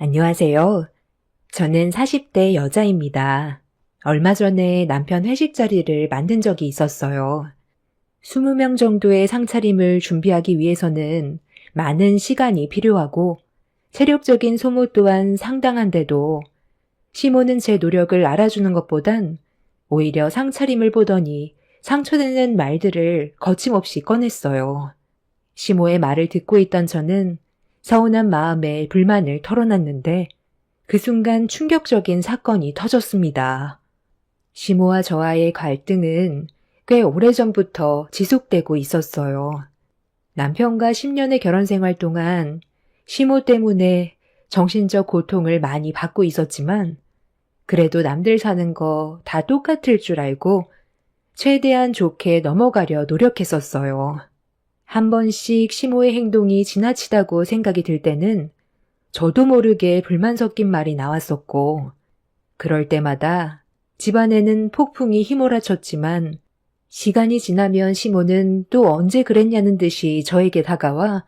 안녕하세요. 저는 40대 여자입니다. 얼마 전에 남편 회식 자리를 만든 적이 있었어요. 20명 정도의 상차림을 준비하기 위해서는 많은 시간이 필요하고 체력적인 소모 또한 상당한데도 시모는 제 노력을 알아주는 것보단 오히려 상차림을 보더니 상처되는 말들을 거침없이 꺼냈어요. 시모의 말을 듣고 있던 저는 서운한 마음에 불만을 털어놨는데 그 순간 충격적인 사건이 터졌습니다. 시모와 저와의 갈등은 꽤 오래전부터 지속되고 있었어요. 남편과 10년의 결혼 생활 동안 시모 때문에 정신적 고통을 많이 받고 있었지만 그래도 남들 사는 거 다 똑같을 줄 알고 최대한 좋게 넘어가려 노력했었어요. 한 번씩 시모의 행동이 지나치다고 생각이 들 때는 저도 모르게 불만 섞인 말이 나왔었고, 그럴 때마다 집안에는 폭풍이 휘몰아쳤지만 시간이 지나면 시모는 또 언제 그랬냐는 듯이 저에게 다가와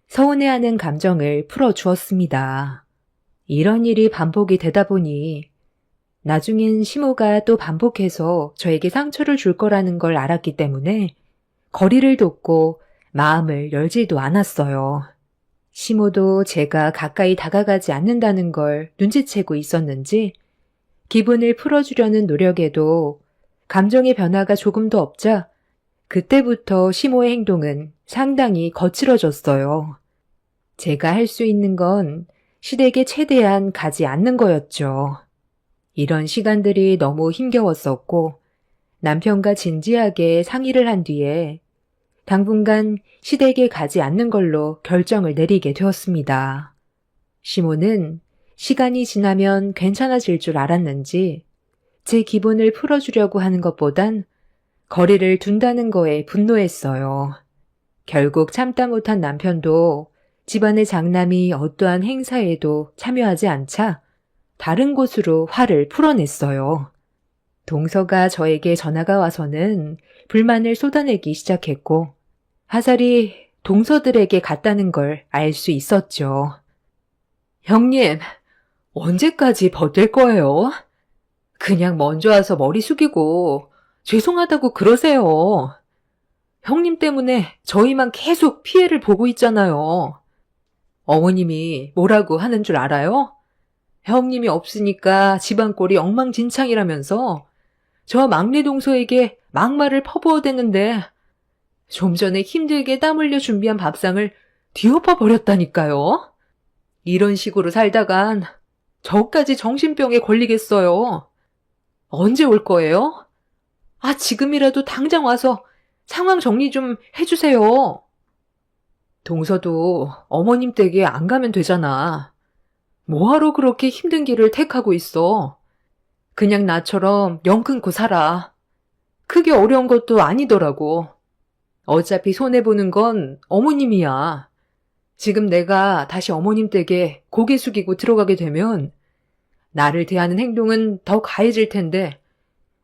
서운해하는 감정을 풀어주었습니다. 이런 일이 반복이 되다 보니 나중엔 시모가 또 반복해서 저에게 상처를 줄 거라는 걸 알았기 때문에 거리를 뒀고 마음을 열지도 않았어요. 시모도 제가 가까이 다가가지 않는다는 걸 눈치채고 있었는지 기분을 풀어주려는 노력에도 감정의 변화가 조금도 없자 그때부터 시모의 행동은 상당히 거칠어졌어요. 제가 할 수 있는 건 시댁에 최대한 가지 않는 거였죠. 이런 시간들이 너무 힘겨웠었고 남편과 진지하게 상의를 한 뒤에 당분간 시댁에 가지 않는 걸로 결정을 내리게 되었습니다. 시모는 시간이 지나면 괜찮아질 줄 알았는지 제 기분을 풀어주려고 하는 것보단 거리를 둔다는 거에 분노했어요. 결국 참다 못한 남편도 집안의 장남이 어떠한 행사에도 참여하지 않자 다른 곳으로 화를 풀어냈어요. 동서가 저에게 전화가 와서는 불만을 쏟아내기 시작했고 화살이 동서들에게 갔다는 걸 알 수 있었죠. 형님, 언제까지 버틸 거예요? 그냥 먼저 와서 머리 숙이고 죄송하다고 그러세요. 형님 때문에 저희만 계속 피해를 보고 있잖아요. 어머님이 뭐라고 하는 줄 알아요? 형님이 없으니까 집안 꼴이 엉망진창이라면서 저 막내 동서에게 막말을 퍼부어대는데 좀 전에 힘들게 땀 흘려 준비한 밥상을 뒤엎어 버렸다니까요. 이런 식으로 살다간 저까지 정신병에 걸리겠어요. 언제 올 거예요? 지금이라도 당장 와서 상황 정리 좀 해주세요. 동서도 어머님 댁에 안 가면 되잖아. 뭐하러 그렇게 힘든 길을 택하고 있어. 그냥 나처럼 영 끊고 살아. 크게 어려운 것도 아니더라고. 어차피 손해보는 건 어머님이야. 지금 내가 다시 어머님 댁에 고개 숙이고 들어가게 되면 나를 대하는 행동은 더 가해질 텐데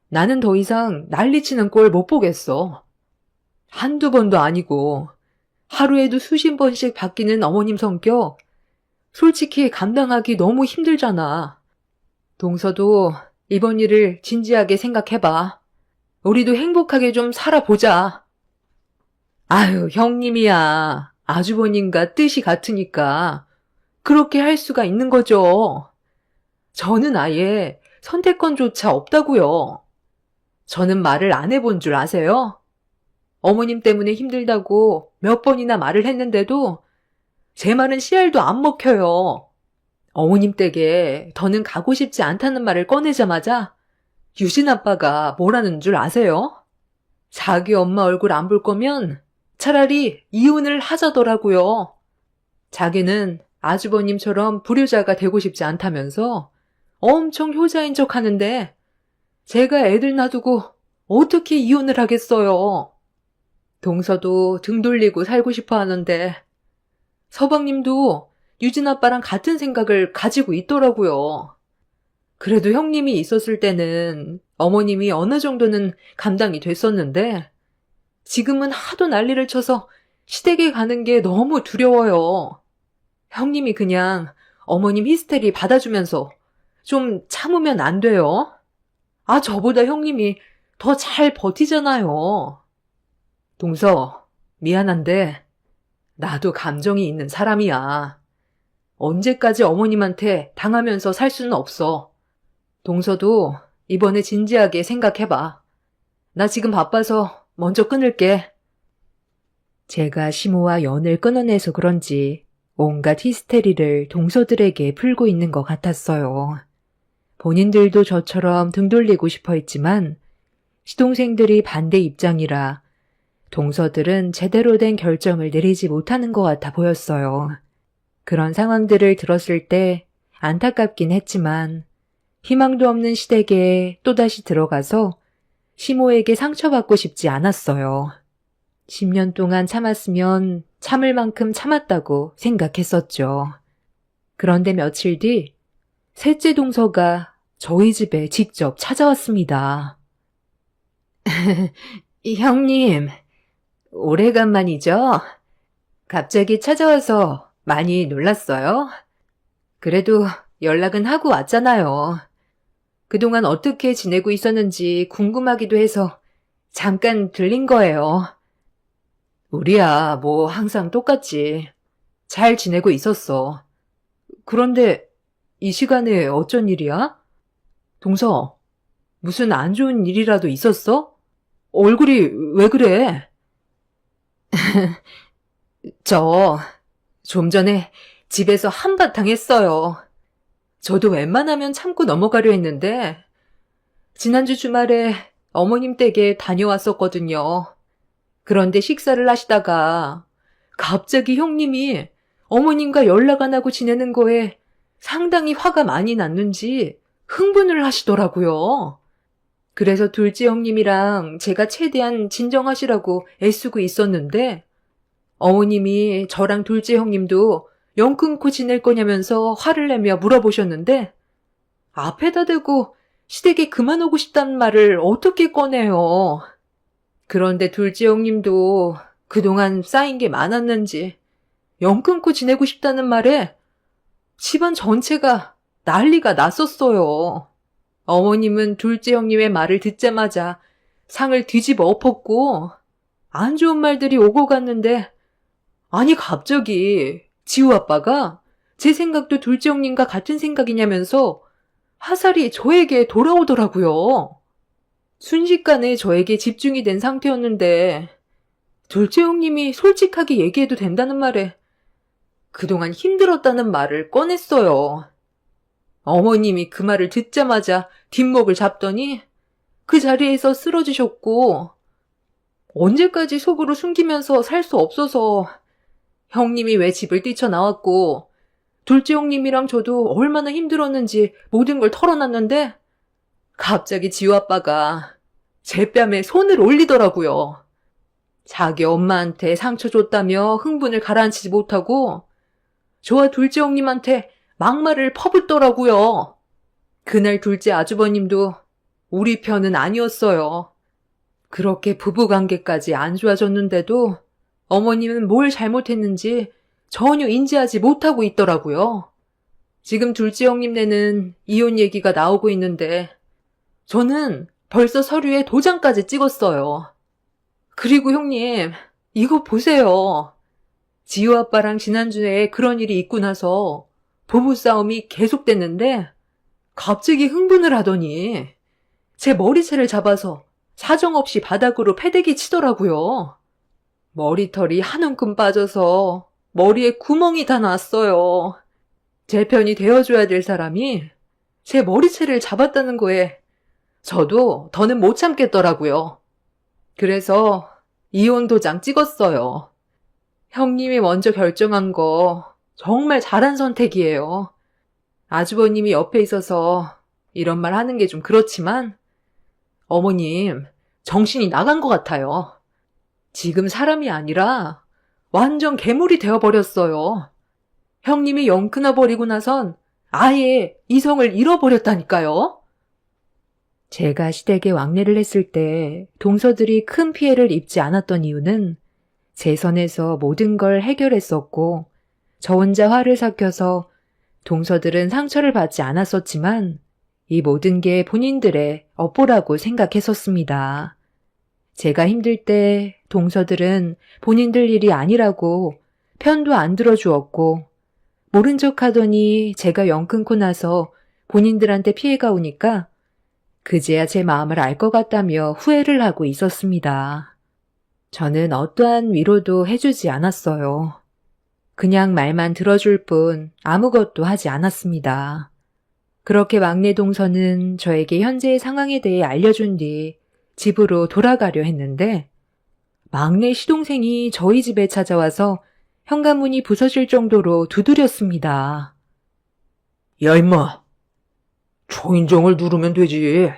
나는 더 이상 난리치는 꼴 못 보겠어. 한두 번도 아니고 하루에도 수십 번씩 바뀌는 어머님 성격 솔직히 감당하기 너무 힘들잖아. 동서도 이번 일을 진지하게 생각해봐. 우리도 행복하게 좀 살아보자. 아유, 형님이야. 아주버님과 뜻이 같으니까 그렇게 할 수가 있는 거죠. 저는 아예 선택권조차 없다고요. 저는 말을 안 해본 줄 아세요? 어머님 때문에 힘들다고 몇 번이나 말을 했는데도 제 말은 씨알도 안 먹혀요. 어머님 댁에 더는 가고 싶지 않다는 말을 꺼내자마자 유진 아빠가 뭐라는 줄 아세요? 자기 엄마 얼굴 안 볼 거면 차라리 이혼을 하자더라고요. 자기는 아주버님처럼 불효자가 되고 싶지 않다면서 엄청 효자인 척 하는데 제가 애들 놔두고 어떻게 이혼을 하겠어요. 동서도 등 돌리고 살고 싶어 하는데 서방님도 유진 아빠랑 같은 생각을 가지고 있더라고요. 그래도 형님이 있었을 때는 어머님이 어느 정도는 감당이 됐었는데 지금은 하도 난리를 쳐서 시댁에 가는 게 너무 두려워요. 형님이 그냥 어머님 히스테리 받아주면서 좀 참으면 안 돼요? 저보다 형님이 더 잘 버티잖아요. 동서, 미안한데 나도 감정이 있는 사람이야. 언제까지 어머님한테 당하면서 살 수는 없어. 동서도 이번에 진지하게 생각해봐. 나 지금 바빠서 먼저 끊을게. 제가 시모와 연을 끊어내서 그런지 온갖 히스테리를 동서들에게 풀고 있는 것 같았어요. 본인들도 저처럼 등 돌리고 싶어 했지만 시동생들이 반대 입장이라 동서들은 제대로 된 결정을 내리지 못하는 것 같아 보였어요. 그런 상황들을 들었을 때 안타깝긴 했지만 희망도 없는 시댁에 또다시 들어가서 시모에게 상처받고 싶지 않았어요. 10년 동안 참았으면 참을 만큼 참았다고 생각했었죠. 그런데 며칠 뒤 셋째 동서가 저희 집에 직접 찾아왔습니다. 형님, 오래간만이죠? 갑자기 찾아와서 많이 놀랐어요? 그래도 연락은 하고 왔잖아요. 그동안 어떻게 지내고 있었는지 궁금하기도 해서 잠깐 들린 거예요. 우리야, 뭐 항상 똑같지. 잘 지내고 있었어. 그런데 이 시간에 어쩐 일이야? 동서, 무슨 안 좋은 일이라도 있었어? 얼굴이 왜 그래? 좀 전에 집에서 한바탕 했어요. 저도 웬만하면 참고 넘어가려 했는데 지난주 주말에 어머님 댁에 다녀왔었거든요. 그런데 식사를 하시다가 갑자기 형님이 어머님과 연락 안 하고 지내는 거에 상당히 화가 많이 났는지 흥분을 하시더라고요. 그래서 둘째 형님이랑 제가 최대한 진정하시라고 애쓰고 있었는데 어머님이 저랑 둘째 형님도 연 끊고 지낼 거냐면서 화를 내며 물어보셨는데 앞에다 대고 시댁에 그만 오고 싶다는 말을 어떻게 꺼내요. 그런데 둘째 형님도 그동안 쌓인 게 많았는지 연 끊고 지내고 싶다는 말에 집안 전체가 난리가 났었어요. 어머님은 둘째 형님의 말을 듣자마자 상을 뒤집어 엎었고 안 좋은 말들이 오고 갔는데 아니 갑자기 지우 아빠가 제 생각도 둘째 형님과 같은 생각이냐면서 화살이 저에게 돌아오더라고요. 순식간에 저에게 집중이 된 상태였는데 둘째 형님이 솔직하게 얘기해도 된다는 말에 그동안 힘들었다는 말을 꺼냈어요. 어머님이 그 말을 듣자마자 뒷목을 잡더니 그 자리에서 쓰러지셨고 언제까지 속으로 숨기면서 살 수 없어서 형님이 왜 집을 뛰쳐나왔고 둘째 형님이랑 저도 얼마나 힘들었는지 모든 걸 털어놨는데 갑자기 지우 아빠가 제 뺨에 손을 올리더라고요. 자기 엄마한테 상처 줬다며 흥분을 가라앉히지 못하고 저와 둘째 형님한테 막말을 퍼붓더라고요. 그날 둘째 아주버님도 우리 편은 아니었어요. 그렇게 부부관계까지 안 좋아졌는데도 어머님은 뭘 잘못했는지 전혀 인지하지 못하고 있더라고요. 지금 둘째 형님네는 이혼 얘기가 나오고 있는데 저는 벌써 서류에 도장까지 찍었어요. 그리고 형님, 이거 보세요. 지우 아빠랑 지난주에 그런 일이 있고 나서 부부싸움이 계속됐는데 갑자기 흥분을 하더니 제 머리채를 잡아서 사정없이 바닥으로 패대기 치더라고요. 머리털이 한 움큼 빠져서 머리에 구멍이 다 났어요. 제 편이 되어줘야 될 사람이 제 머리채를 잡았다는 거에 저도 더는 못 참겠더라고요. 그래서 이혼 도장 찍었어요. 형님이 먼저 결정한 거 정말 잘한 선택이에요. 아주버님이 옆에 있어서 이런 말 하는 게 좀 그렇지만 어머님 정신이 나간 것 같아요. 지금 사람이 아니라 완전 괴물이 되어버렸어요. 형님이 영 끊어버리고 나선 아예 이성을 잃어버렸다니까요. 제가 시댁에 왕래를 했을 때 동서들이 큰 피해를 입지 않았던 이유는 제 선에서 모든 걸 해결했었고 저 혼자 화를 삭혀서 동서들은 상처를 받지 않았었지만 이 모든 게 본인들의 업보라고 생각했었습니다. 제가 힘들 때 동서들은 본인들 일이 아니라고 편도 안 들어주었고 모른 척 하더니 제가 영 끊고 나서 본인들한테 피해가 오니까 그제야 제 마음을 알 것 같다며 후회를 하고 있었습니다. 저는 어떠한 위로도 해주지 않았어요. 그냥 말만 들어줄 뿐 아무것도 하지 않았습니다. 그렇게 막내 동서는 저에게 현재의 상황에 대해 알려준 뒤 집으로 돌아가려 했는데 막내 시동생이 저희 집에 찾아와서 현관문이 부서질 정도로 두드렸습니다. 야, 임마. 초인종을 누르면 되지.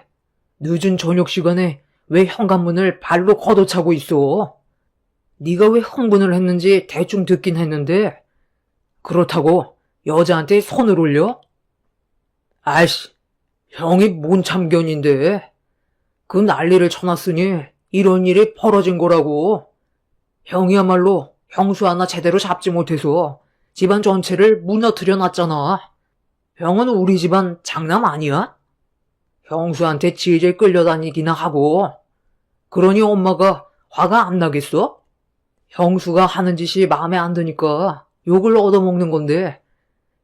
늦은 저녁 시간에 왜 현관문을 발로 걷어차고 있어? 네가 왜 흥분을 했는지 대충 듣긴 했는데 그렇다고 여자한테 손을 올려? 아이씨, 형이 뭔 참견인데. 그 난리를 쳐놨으니 이런 일이 벌어진 거라고. 형이야말로 형수 하나 제대로 잡지 못해서 집안 전체를 무너뜨려 놨잖아. 형은 우리 집안 장남 아니야? 형수한테 질질 끌려다니기나 하고. 그러니 엄마가 화가 안 나겠어? 형수가 하는 짓이 마음에 안 드니까 욕을 얻어먹는 건데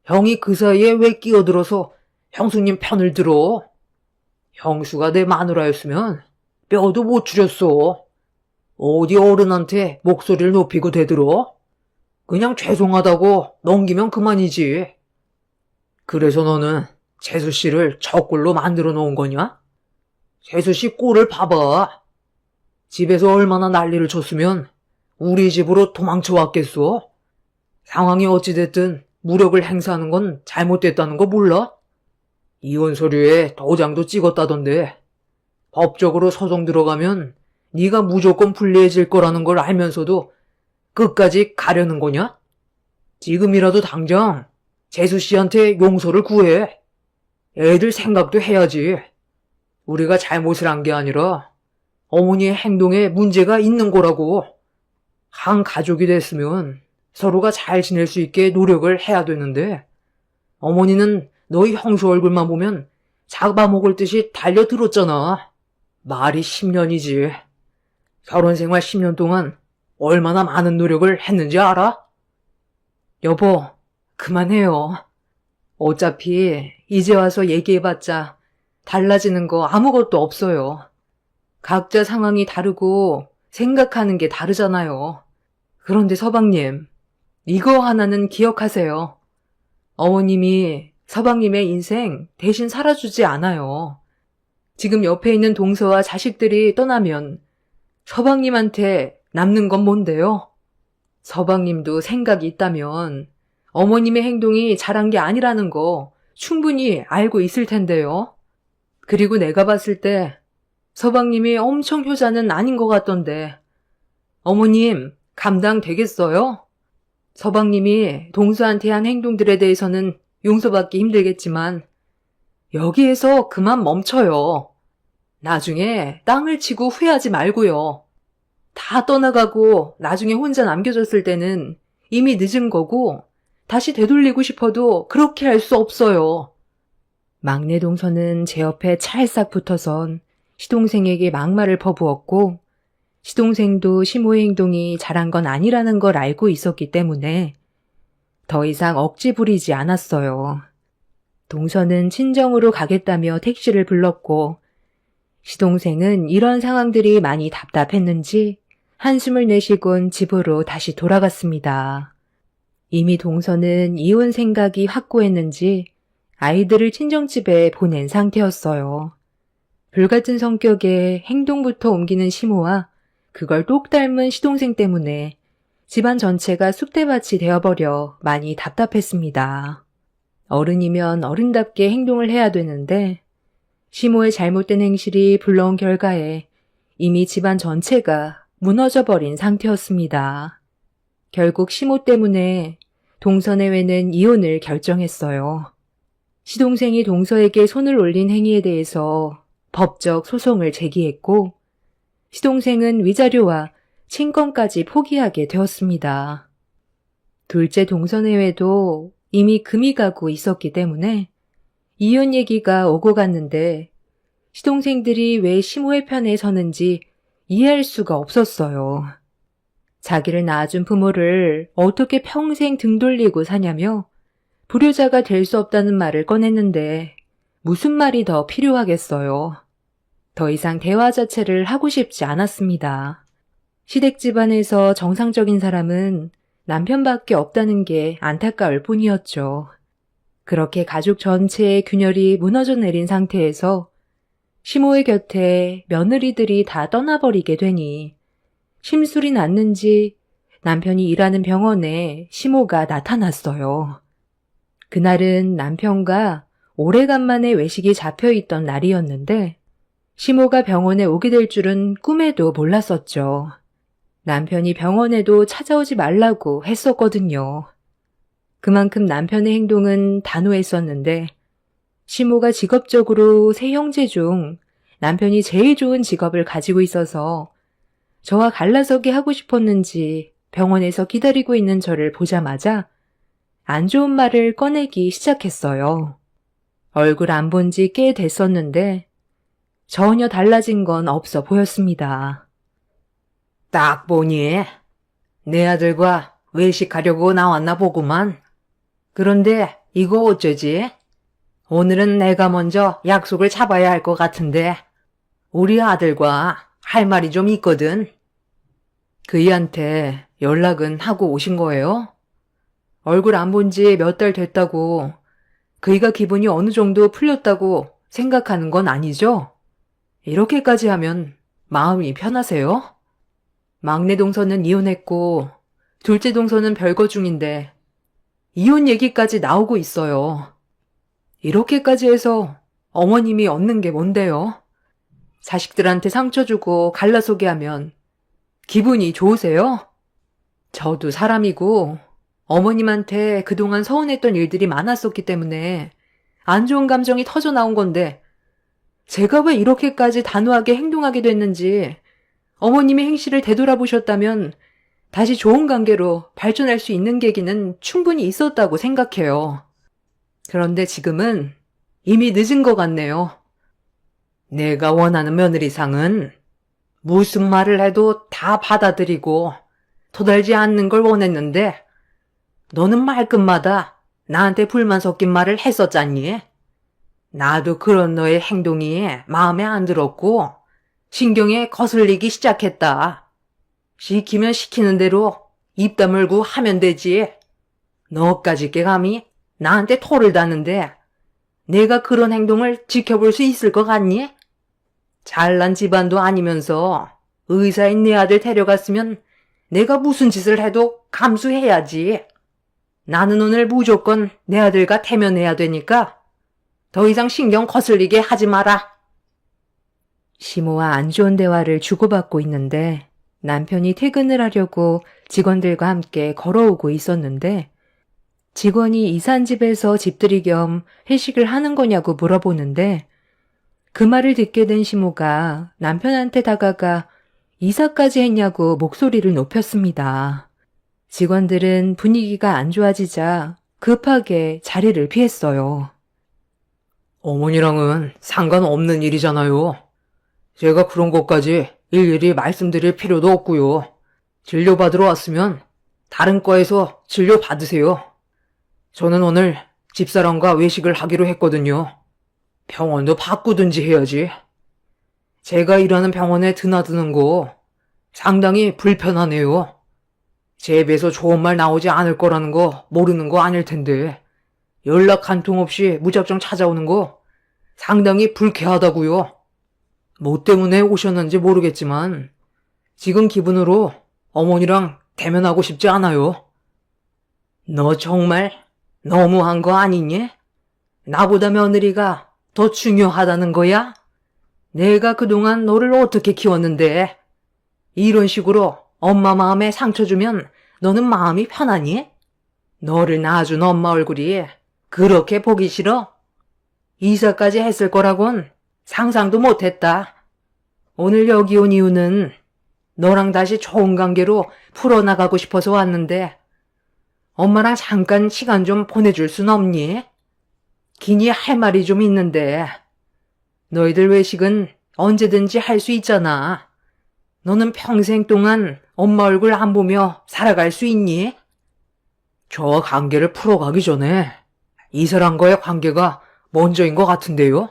형이 그 사이에 왜 끼어들어서 형수님 편을 들어? 형수가 내 마누라였으면 뼈도 못 추렸어. 어디 어른한테 목소리를 높이고 대들어? 그냥 죄송하다고 넘기면 그만이지. 그래서 너는 재수 씨를 저 꼴로 만들어 놓은 거냐? 재수 씨 꼴을 봐봐. 집에서 얼마나 난리를 쳤으면 우리 집으로 도망쳐 왔겠어? 상황이 어찌됐든 무력을 행사하는 건 잘못됐다는 거 몰라? 이혼 서류에 도장도 찍었다던데 법적으로 소송 들어가면 네가 무조건 불리해질 거라는 걸 알면서도 끝까지 가려는 거냐? 지금이라도 당장 재수 씨한테 용서를 구해. 애들 생각도 해야지. 우리가 잘못을 한 게 아니라 어머니의 행동에 문제가 있는 거라고. 한 가족이 됐으면 서로가 잘 지낼 수 있게 노력을 해야 되는데 어머니는 너희 형수 얼굴만 보면 잡아먹을 듯이 달려들었잖아. 말이 10년이지. 결혼생활 10년 동안 얼마나 많은 노력을 했는지 알아? 여보, 그만해요. 어차피 이제 와서 얘기해봤자 달라지는 거 아무것도 없어요. 각자 상황이 다르고 생각하는 게 다르잖아요. 그런데 서방님, 이거 하나는 기억하세요. 어머님이 서방님의 인생 대신 살아주지 않아요. 지금 옆에 있는 동서와 자식들이 떠나면 서방님한테 남는 건 뭔데요? 서방님도 생각이 있다면 어머님의 행동이 잘한 게 아니라는 거 충분히 알고 있을 텐데요. 그리고 내가 봤을 때 서방님이 엄청 효자는 아닌 것 같던데 어머님 감당 되겠어요? 서방님이 동서한테 한 행동들에 대해서는 용서받기 힘들겠지만 여기에서 그만 멈춰요. 나중에 땅을 치고 후회하지 말고요. 다 떠나가고 나중에 혼자 남겨졌을 때는 이미 늦은 거고 다시 되돌리고 싶어도 그렇게 할 수 없어요. 막내 동서는 제 옆에 찰싹 붙어선 시동생에게 막말을 퍼부었고 시동생도 시모의 행동이 잘한 건 아니라는 걸 알고 있었기 때문에 더 이상 억지 부리지 않았어요. 동서는 친정으로 가겠다며 택시를 불렀고 시동생은 이런 상황들이 많이 답답했는지 한숨을 내쉬곤 집으로 다시 돌아갔습니다. 이미 동서는 이혼 생각이 확고했는지 아이들을 친정집에 보낸 상태였어요. 불같은 성격에 행동부터 옮기는 시모와 그걸 똑 닮은 시동생 때문에 집안 전체가 쑥대밭이 되어버려 많이 답답했습니다. 어른이면 어른답게 행동을 해야 되는데 시모의 잘못된 행실이 불러온 결과에 이미 집안 전체가 무너져버린 상태였습니다. 결국 시모 때문에 동서내외는 이혼을 결정했어요. 시동생이 동서에게 손을 올린 행위에 대해서 법적 소송을 제기했고 시동생은 위자료와 친권까지 포기하게 되었습니다. 둘째 동서내외도 이미 금이 가고 있었기 때문에 이혼 얘기가 오고 갔는데 시동생들이 왜 시모의 편에 서는지 이해할 수가 없었어요. 자기를 낳아준 부모를 어떻게 평생 등 돌리고 사냐며 불효자가 될 수 없다는 말을 꺼냈는데 무슨 말이 더 필요하겠어요. 더 이상 대화 자체를 하고 싶지 않았습니다. 시댁 집안에서 정상적인 사람은 남편밖에 없다는 게 안타까울 뿐이었죠. 그렇게 가족 전체의 균열이 무너져 내린 상태에서 시모의 곁에 며느리들이 다 떠나버리게 되니 심술이 났는지 남편이 일하는 병원에 시모가 나타났어요. 그날은 남편과 오래간만에 외식이 잡혀있던 날이었는데 시모가 병원에 오게 될 줄은 꿈에도 몰랐었죠. 남편이 병원에도 찾아오지 말라고 했었거든요. 그만큼 남편의 행동은 단호했었는데 시모가 직업적으로 세 형제 중 남편이 제일 좋은 직업을 가지고 있어서 저와 갈라서게 하고 싶었는지 병원에서 기다리고 있는 저를 보자마자 안 좋은 말을 꺼내기 시작했어요. 얼굴 안 본 지 꽤 됐었는데 전혀 달라진 건 없어 보였습니다. 딱 보니 내 아들과 외식하려고 나왔나 보구만. 그런데 이거 어쩌지? 오늘은 내가 먼저 약속을 잡아야 할 것 같은데 우리 아들과 할 말이 좀 있거든. 그이한테 연락은 하고 오신 거예요? 얼굴 안 본 지 몇 달 됐다고 그이가 기분이 어느 정도 풀렸다고 생각하는 건 아니죠? 이렇게까지 하면 마음이 편하세요? 막내 동서는 이혼했고 둘째 동서는 별거 중인데 이혼 얘기까지 나오고 있어요. 이렇게까지 해서 어머님이 얻는 게 뭔데요? 자식들한테 상처 주고 갈라서게 하면 기분이 좋으세요? 저도 사람이고 어머님한테 그동안 서운했던 일들이 많았었기 때문에 안 좋은 감정이 터져 나온 건데 제가 왜 이렇게까지 단호하게 행동하게 됐는지 어머님의 행실을 되돌아보셨다면 다시 좋은 관계로 발전할 수 있는 계기는 충분히 있었다고 생각해요. 그런데 지금은 이미 늦은 것 같네요. 내가 원하는 며느리상은 무슨 말을 해도 다 받아들이고 토달지 않는 걸 원했는데 너는 말끝마다 나한테 불만 섞인 말을 했었잖니? 나도 그런 너의 행동이 마음에 안 들었고 신경에 거슬리기 시작했다. 시키면 시키는 대로 입 다물고 하면 되지. 너까지 게 감히 나한테 토를 다는데 내가 그런 행동을 지켜볼 수 있을 것 같니? 잘난 집안도 아니면서 의사인 내 아들 데려갔으면 내가 무슨 짓을 해도 감수해야지. 나는 오늘 무조건 내 아들과 대면해야 되니까 더 이상 신경 거슬리게 하지 마라. 시모와 안 좋은 대화를 주고받고 있는데 남편이 퇴근을 하려고 직원들과 함께 걸어오고 있었는데 직원이 이산 집에서 집들이 겸 회식을 하는 거냐고 물어보는데 그 말을 듣게 된 시모가 남편한테 다가가 이사까지 했냐고 목소리를 높였습니다. 직원들은 분위기가 안 좋아지자 급하게 자리를 피했어요. 어머니랑은 상관없는 일이잖아요. 제가 그런 것까지 일일이 말씀드릴 필요도 없고요. 진료받으러 왔으면 다른 과에서 진료받으세요. 저는 오늘 집사람과 외식을 하기로 했거든요. 병원도 바꾸든지 해야지. 제가 일하는 병원에 드나드는 거 상당히 불편하네요. 제 입에서 좋은 말 나오지 않을 거라는 거 모르는 거 아닐 텐데 연락 한 통 없이 무작정 찾아오는 거 상당히 불쾌하다고요. 뭐 때문에 오셨는지 모르겠지만 지금 기분으로 어머니랑 대면하고 싶지 않아요. 너 정말 너무한 거 아니니? 나보다 며느리가 더 중요하다는 거야? 내가 그동안 너를 어떻게 키웠는데 이런 식으로 엄마 마음에 상처 주면 너는 마음이 편하니? 너를 낳아준 엄마 얼굴이 그렇게 보기 싫어? 이사까지 했을 거라곤 상상도 못했다. 오늘 여기 온 이유는 너랑 다시 좋은 관계로 풀어나가고 싶어서 왔는데 엄마랑 잠깐 시간 좀 보내줄 순 없니? 기니 할 말이 좀 있는데. 너희들 외식은 언제든지 할 수 있잖아. 너는 평생 동안 엄마 얼굴 안 보며 살아갈 수 있니? 저 관계를 풀어가기 전에 이 사람과의 관계가 먼저인 것 같은데요?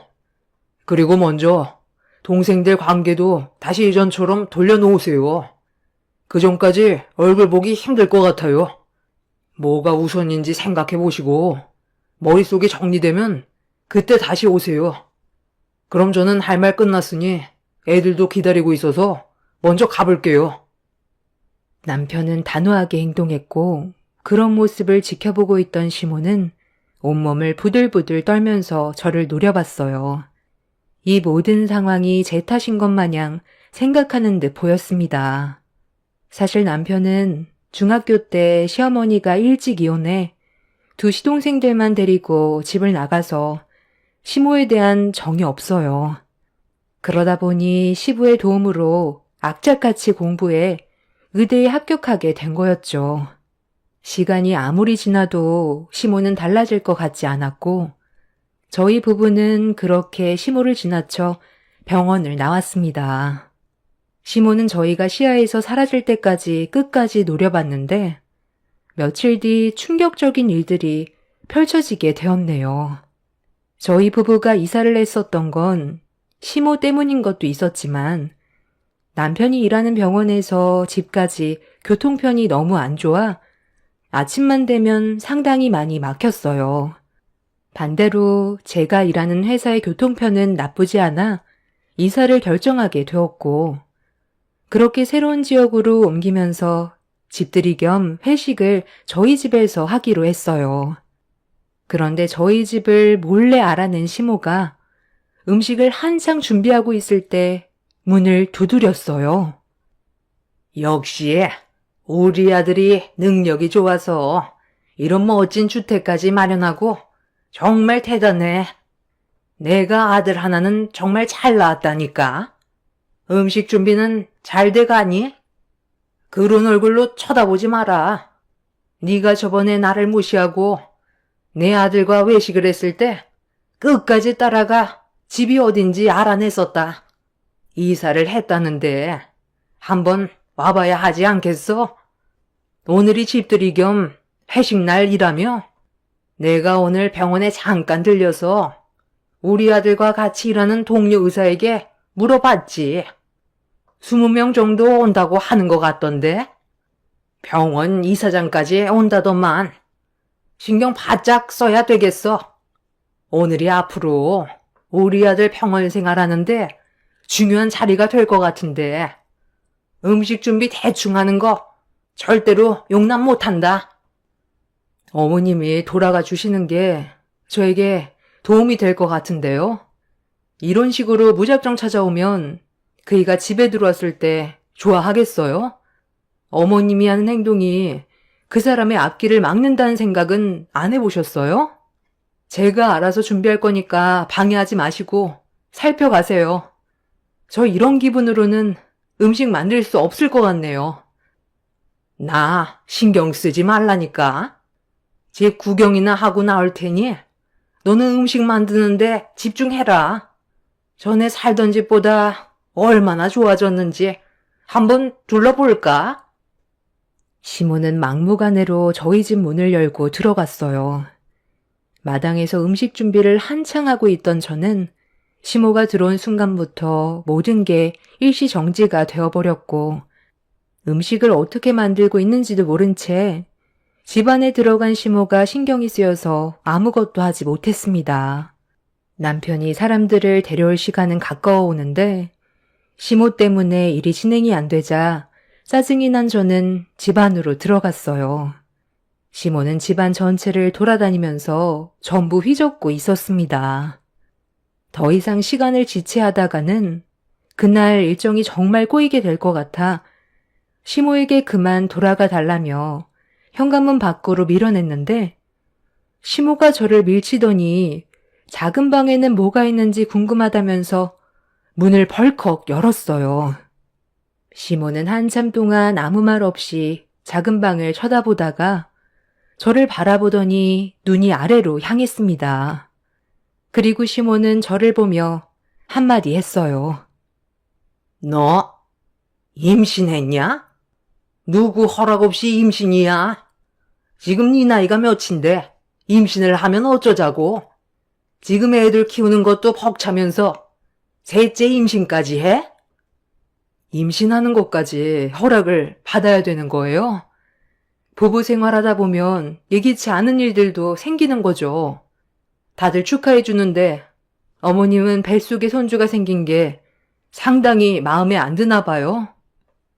그리고 먼저 동생들 관계도 다시 예전처럼 돌려놓으세요. 그 전까지 얼굴 보기 힘들 것 같아요. 뭐가 우선인지 생각해 보시고 머릿속이 정리되면 그때 다시 오세요. 그럼 저는 할 말 끝났으니 애들도 기다리고 있어서 먼저 가볼게요. 남편은 단호하게 행동했고 그런 모습을 지켜보고 있던 시모는 온몸을 부들부들 떨면서 저를 노려봤어요. 이 모든 상황이 제 탓인 것 마냥 생각하는 듯 보였습니다. 사실 남편은 중학교 때 시어머니가 일찍 이혼해 두 시동생들만 데리고 집을 나가서 시모에 대한 정이 없어요. 그러다 보니 시부의 도움으로 악착같이 공부해 의대에 합격하게 된 거였죠. 시간이 아무리 지나도 시모는 달라질 것 같지 않았고 저희 부부는 그렇게 시모를 지나쳐 병원을 나왔습니다. 시모는 저희가 시야에서 사라질 때까지 끝까지 노려봤는데 며칠 뒤 충격적인 일들이 펼쳐지게 되었네요. 저희 부부가 이사를 했었던 건 시모 때문인 것도 있었지만 남편이 일하는 병원에서 집까지 교통편이 너무 안 좋아 아침만 되면 상당히 많이 막혔어요. 반대로 제가 일하는 회사의 교통편은 나쁘지 않아 이사를 결정하게 되었고 그렇게 새로운 지역으로 옮기면서 집들이 겸 회식을 저희 집에서 하기로 했어요. 그런데 저희 집을 몰래 알아낸 시모가 음식을 한창 준비하고 있을 때 문을 두드렸어요. 역시 우리 아들이 능력이 좋아서 이런 멋진 주택까지 마련하고 정말 대단해. 내가 아들 하나는 정말 잘 낳았다니까. 음식 준비는 잘 돼가니? 그런 얼굴로 쳐다보지 마라. 네가 저번에 나를 무시하고 내 아들과 외식을 했을 때 끝까지 따라가 집이 어딘지 알아냈었다. 이사를 했다는데 한번 와봐야 하지 않겠어? 오늘이 집들이 겸 회식 날이라며 내가 오늘 병원에 잠깐 들려서 우리 아들과 같이 일하는 동료 의사에게 물어봤지. 20명 정도 온다고 하는 것 같던데 병원 이사장까지 온다더만. 신경 바짝 써야 되겠어. 오늘이 앞으로 우리 아들 병원 생활하는데 중요한 자리가 될 것 같은데 음식 준비 대충 하는 거 절대로 용납 못한다. 어머님이 돌아가 주시는 게 저에게 도움이 될 것 같은데요. 이런 식으로 무작정 찾아오면 그이가 집에 들어왔을 때 좋아하겠어요? 어머님이 하는 행동이 그 사람의 앞길을 막는다는 생각은 안 해보셨어요? 제가 알아서 준비할 거니까 방해하지 마시고 살펴가세요. 저 이런 기분으로는 음식 만들 수 없을 것 같네요. 나 신경 쓰지 말라니까. 집 구경이나 하고 나올 테니 너는 음식 만드는데 집중해라. 전에 살던 집보다 얼마나 좋아졌는지 한번 둘러볼까? 시모는 막무가내로 저희 집 문을 열고 들어갔어요. 마당에서 음식 준비를 한창 하고 있던 저는 시모가 들어온 순간부터 모든 게 일시정지가 되어버렸고 음식을 어떻게 만들고 있는지도 모른 채 집안에 들어간 시모가 신경이 쓰여서 아무것도 하지 못했습니다. 남편이 사람들을 데려올 시간은 가까워 오는데 시모 때문에 일이 진행이 안 되자 짜증이 난 저는 집 안으로 들어갔어요. 시모는 집안 전체를 돌아다니면서 전부 휘젓고 있었습니다. 더 이상 시간을 지체하다가는 그날 일정이 정말 꼬이게 될 것 같아 시모에게 그만 돌아가 달라며 현관문 밖으로 밀어냈는데 시모가 저를 밀치더니 작은 방에는 뭐가 있는지 궁금하다면서 문을 벌컥 열었어요. 시모는 한참 동안 아무 말 없이 작은 방을 쳐다보다가 저를 바라보더니 눈이 아래로 향했습니다. 그리고 시몬은 저를 보며 한마디 했어요. 너 임신했냐? 누구 허락 없이 임신이야? 지금 네 나이가 몇인데 임신을 하면 어쩌자고? 지금 애들 키우는 것도 벅차면서 셋째 임신까지 해? 임신하는 것까지 허락을 받아야 되는 거예요? 부부 생활하다 보면 예기치 않은 일들도 생기는 거죠. 다들 축하해 주는데 어머님은 뱃속에 손주가 생긴 게 상당히 마음에 안 드나 봐요.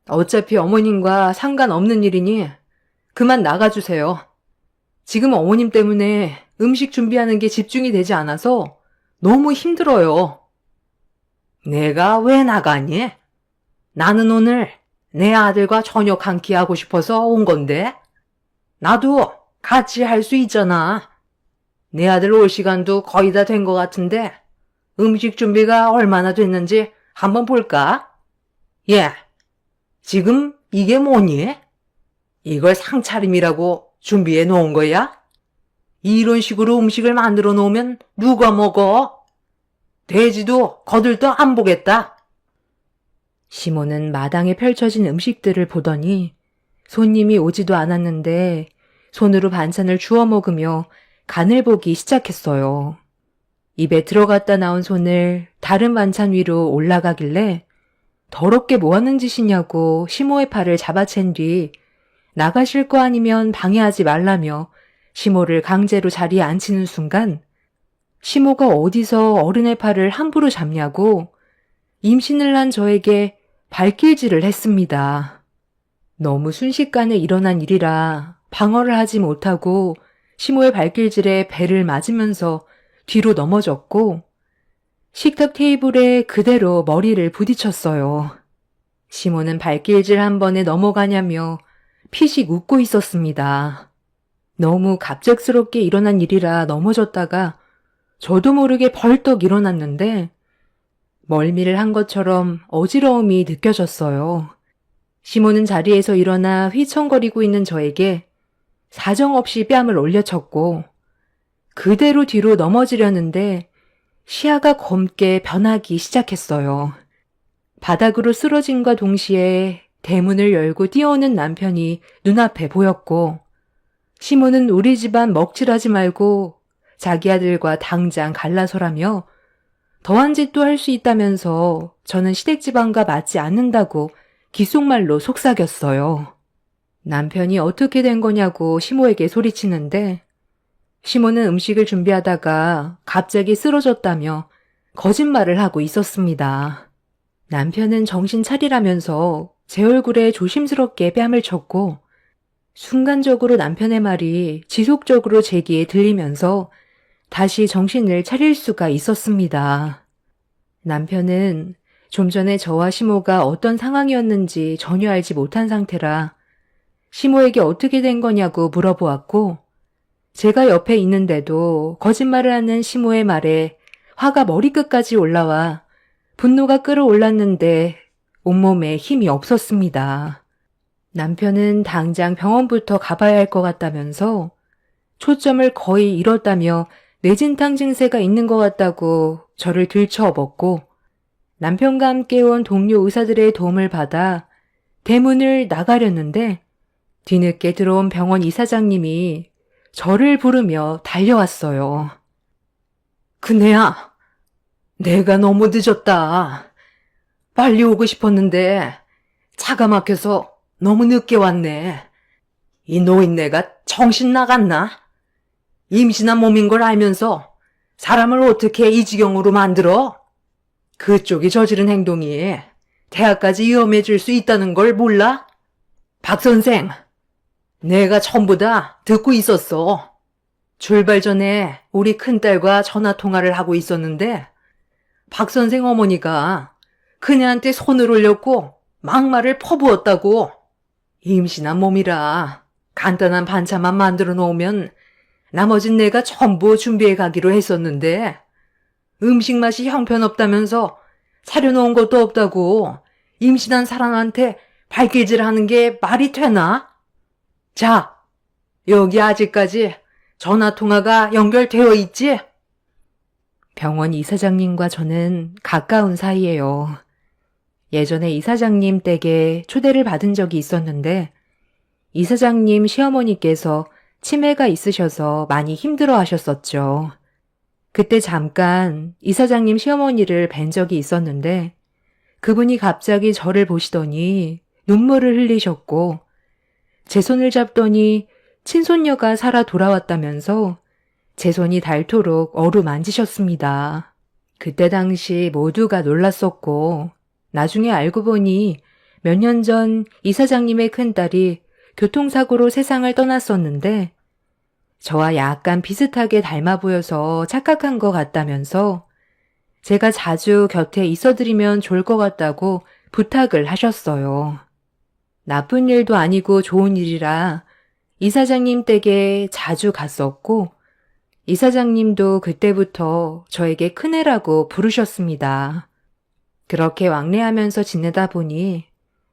어차피 어머님과 상관없는 일이니 그만 나가주세요. 지금 어머님 때문에 음식 준비하는 게 집중이 되지 않아서 너무 힘들어요. 내가 왜 나가니? 나는 오늘 내 아들과 저녁 한 끼 하고 싶어서 온 건데. 나도 같이 할 수 있잖아. 내 아들 올 시간도 거의 다 된 것 같은데 음식 준비가 얼마나 됐는지 한번 볼까? 예, 지금 이게 뭐니? 이걸 상차림이라고 준비해 놓은 거야? 이런 식으로 음식을 만들어 놓으면 누가 먹어? 돼지도 거들떠 안 보겠다. 시몬은 마당에 펼쳐진 음식들을 보더니 손님이 오지도 않았는데 손으로 반찬을 주워 먹으며 간을 보기 시작했어요. 입에 들어갔다 나온 손을 다른 반찬 위로 올라가길래 더럽게 뭐 하는 짓이냐고 시모의 팔을 잡아챈 뒤 나가실 거 아니면 방해하지 말라며 시모를 강제로 자리에 앉히는 순간 시모가 어디서 어른의 팔을 함부로 잡냐고 임신을 한 저에게 발길질을 했습니다. 너무 순식간에 일어난 일이라 방어를 하지 못하고 시모의 발길질에 배를 맞으면서 뒤로 넘어졌고 식탁 테이블에 그대로 머리를 부딪혔어요. 시모는 발길질 한 번에 넘어가냐며 피식 웃고 있었습니다. 너무 갑작스럽게 일어난 일이라 넘어졌다가 저도 모르게 벌떡 일어났는데 멀미를 한 것처럼 어지러움이 느껴졌어요. 시모는 자리에서 일어나 휘청거리고 있는 저에게 사정없이 뺨을 올려쳤고 그대로 뒤로 넘어지려는데 시야가 검게 변하기 시작했어요. 바닥으로 쓰러짐과 동시에 대문을 열고 뛰어오는 남편이 눈앞에 보였고 시모는 우리 집안 먹칠하지 말고 자기 아들과 당장 갈라서라며 더한 짓도 할 수 있다면서 저는 시댁집안과 맞지 않는다고 귓속말로 속삭였어요. 남편이 어떻게 된 거냐고 시모에게 소리치는데 시모는 음식을 준비하다가 갑자기 쓰러졌다며 거짓말을 하고 있었습니다. 남편은 정신 차리라면서 제 얼굴에 조심스럽게 뺨을 쳤고 순간적으로 남편의 말이 지속적으로 제 귀에 들리면서 다시 정신을 차릴 수가 있었습니다. 남편은 좀 전에 저와 시모가 어떤 상황이었는지 전혀 알지 못한 상태라 시모에게 어떻게 된 거냐고 물어보았고 제가 옆에 있는데도 거짓말을 하는 시모의 말에 화가 머리끝까지 올라와 분노가 끌어올랐는데 온몸에 힘이 없었습니다. 남편은 당장 병원부터 가봐야 할 것 같다면서 초점을 거의 잃었다며 뇌진탕 증세가 있는 것 같다고 저를 들쳐업었고 남편과 함께 온 동료 의사들의 도움을 받아 대문을 나가려는데 뒤늦게 들어온 병원 이사장님이 저를 부르며 달려왔어요. 그네야, 내가 너무 늦었다. 빨리 오고 싶었는데 차가 막혀서 너무 늦게 왔네. 이 노인네가 정신 나갔나? 임신한 몸인 걸 알면서 사람을 어떻게 이 지경으로 만들어? 그쪽이 저지른 행동이 대학까지 위험해질 수 있다는 걸 몰라? 박 선생, 내가 전부 다 듣고 있었어. 출발 전에 우리 큰딸과 전화 통화를 하고 있었는데 박 선생 어머니가 그녀한테 손을 올렸고 막말을 퍼부었다고. 임신한 몸이라 간단한 반찬만 만들어 놓으면 나머진 내가 전부 준비해 가기로 했었는데 음식 맛이 형편없다면서 차려놓은 것도 없다고 임신한 사람한테 발길질하는 게 말이 되나? 자, 여기 아직까지 전화 통화가 연결되어 있지? 병원 이사장님과 저는 가까운 사이예요. 예전에 이사장님 댁에 초대를 받은 적이 있었는데 이사장님 시어머니께서 치매가 있으셔서 많이 힘들어 하셨었죠. 그때 잠깐 이사장님 시어머니를 뵌 적이 있었는데 그분이 갑자기 저를 보시더니 눈물을 흘리셨고 제 손을 잡더니 친손녀가 살아 돌아왔다면서 제 손이 닳도록 어루만지셨습니다. 그때 당시 모두가 놀랐었고 나중에 알고 보니 몇 년 전 이사장님의 큰딸이 교통사고로 세상을 떠났었는데 저와 약간 비슷하게 닮아 보여서 착각한 것 같다면서 제가 자주 곁에 있어드리면 좋을 것 같다고 부탁을 하셨어요. 나쁜 일도 아니고 좋은 일이라 이사장님 댁에 자주 갔었고 이사장님도 그때부터 저에게 큰애라고 부르셨습니다. 그렇게 왕래하면서 지내다 보니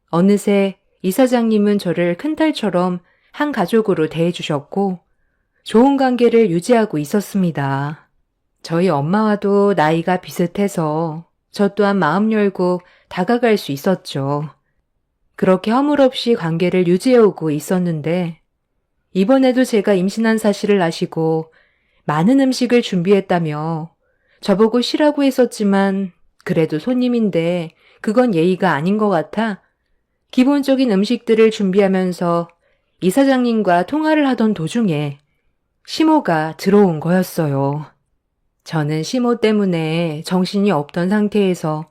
어느새 이사장님은 저를 큰딸처럼 한 가족으로 대해주셨고 좋은 관계를 유지하고 있었습니다. 저희 엄마와도 나이가 비슷해서 저 또한 마음 열고 다가갈 수 있었죠. 그렇게 허물없이 관계를 유지해오고 있었는데 이번에도 제가 임신한 사실을 아시고 많은 음식을 준비했다며 저보고 쉬라고 했었지만 그래도 손님인데 그건 예의가 아닌 것 같아 기본적인 음식들을 준비하면서 이사장님과 통화를 하던 도중에 시모가 들어온 거였어요. 저는 시모 때문에 정신이 없던 상태에서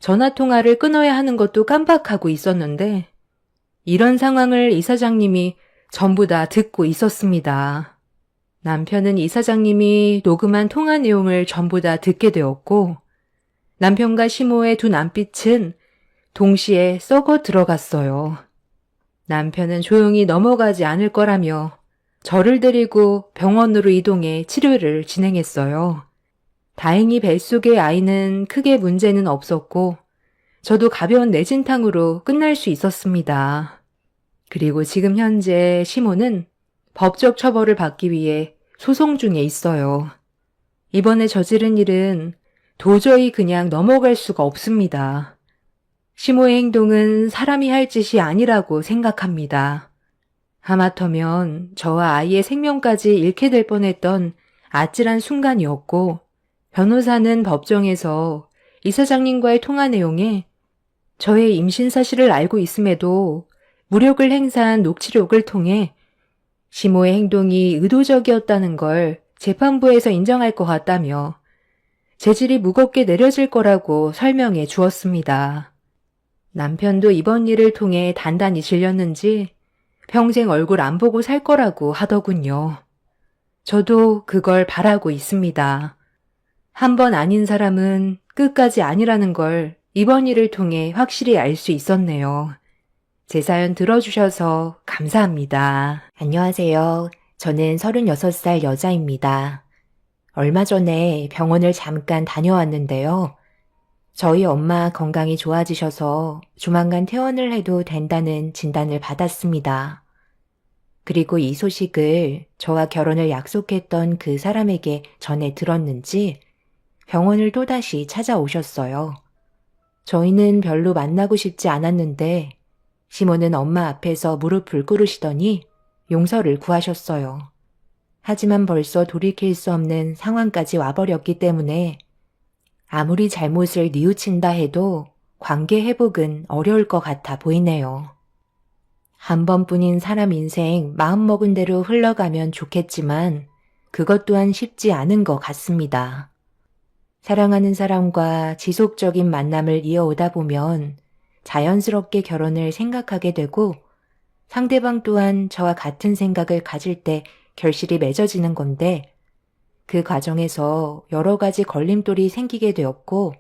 전화통화를 끊어야 하는 것도 깜빡하고 있었는데 이런 상황을 이사장님이 전부 다 듣고 있었습니다. 남편은 이사장님이 녹음한 통화 내용을 전부 다 듣게 되었고 남편과 시모의 두 남빛은 동시에 썩어 들어갔어요. 남편은 조용히 넘어가지 않을 거라며 저를 데리고 병원으로 이동해 치료를 진행했어요. 다행히 뱃속의 아이는 크게 문제는 없었고 저도 가벼운 뇌진탕으로 끝날 수 있었습니다. 그리고 지금 현재 시모는 법적 처벌을 받기 위해 소송 중에 있어요. 이번에 저지른 일은 도저히 그냥 넘어갈 수가 없습니다. 시모의 행동은 사람이 할 짓이 아니라고 생각합니다. 하마터면 저와 아이의 생명까지 잃게 될 뻔했던 아찔한 순간이었고 변호사는 법정에서 이사장님과의 통화 내용에 저의 임신 사실을 알고 있음에도 무력을 행사한 녹취록을 통해 시모의 행동이 의도적이었다는 걸 재판부에서 인정할 것 같다며 재질이 무겁게 내려질 거라고 설명해 주었습니다. 남편도 이번 일을 통해 단단히 질렸는지 평생 얼굴 안 보고 살 거라고 하더군요. 저도 그걸 바라고 있습니다. 한 번 아닌 사람은 끝까지 아니라는 걸 이번 일을 통해 확실히 알 수 있었네요. 제 사연 들어주셔서 감사합니다. 안녕하세요. 저는 36살 여자입니다. 얼마 전에 병원을 잠깐 다녀왔는데요. 저희 엄마 건강이 좋아지셔서 조만간 퇴원을 해도 된다는 진단을 받았습니다. 그리고 이 소식을 저와 결혼을 약속했던 그 사람에게 전해 들었는지 병원을 또다시 찾아오셨어요. 저희는 별로 만나고 싶지 않았는데 시모는 엄마 앞에서 무릎을 꿇으시더니 용서를 구하셨어요. 하지만 벌써 돌이킬 수 없는 상황까지 와버렸기 때문에 아무리 잘못을 뉘우친다 해도 관계 회복은 어려울 것 같아 보이네요. 한 번뿐인 사람 인생 마음먹은 대로 흘러가면 좋겠지만 그것 또한 쉽지 않은 것 같습니다. 사랑하는 사람과 지속적인 만남을 이어오다 보면 자연스럽게 결혼을 생각하게 되고 상대방 또한 저와 같은 생각을 가질 때 결실이 맺어지는 건데 그 과정에서 여러 가지 걸림돌이 생기게 되었고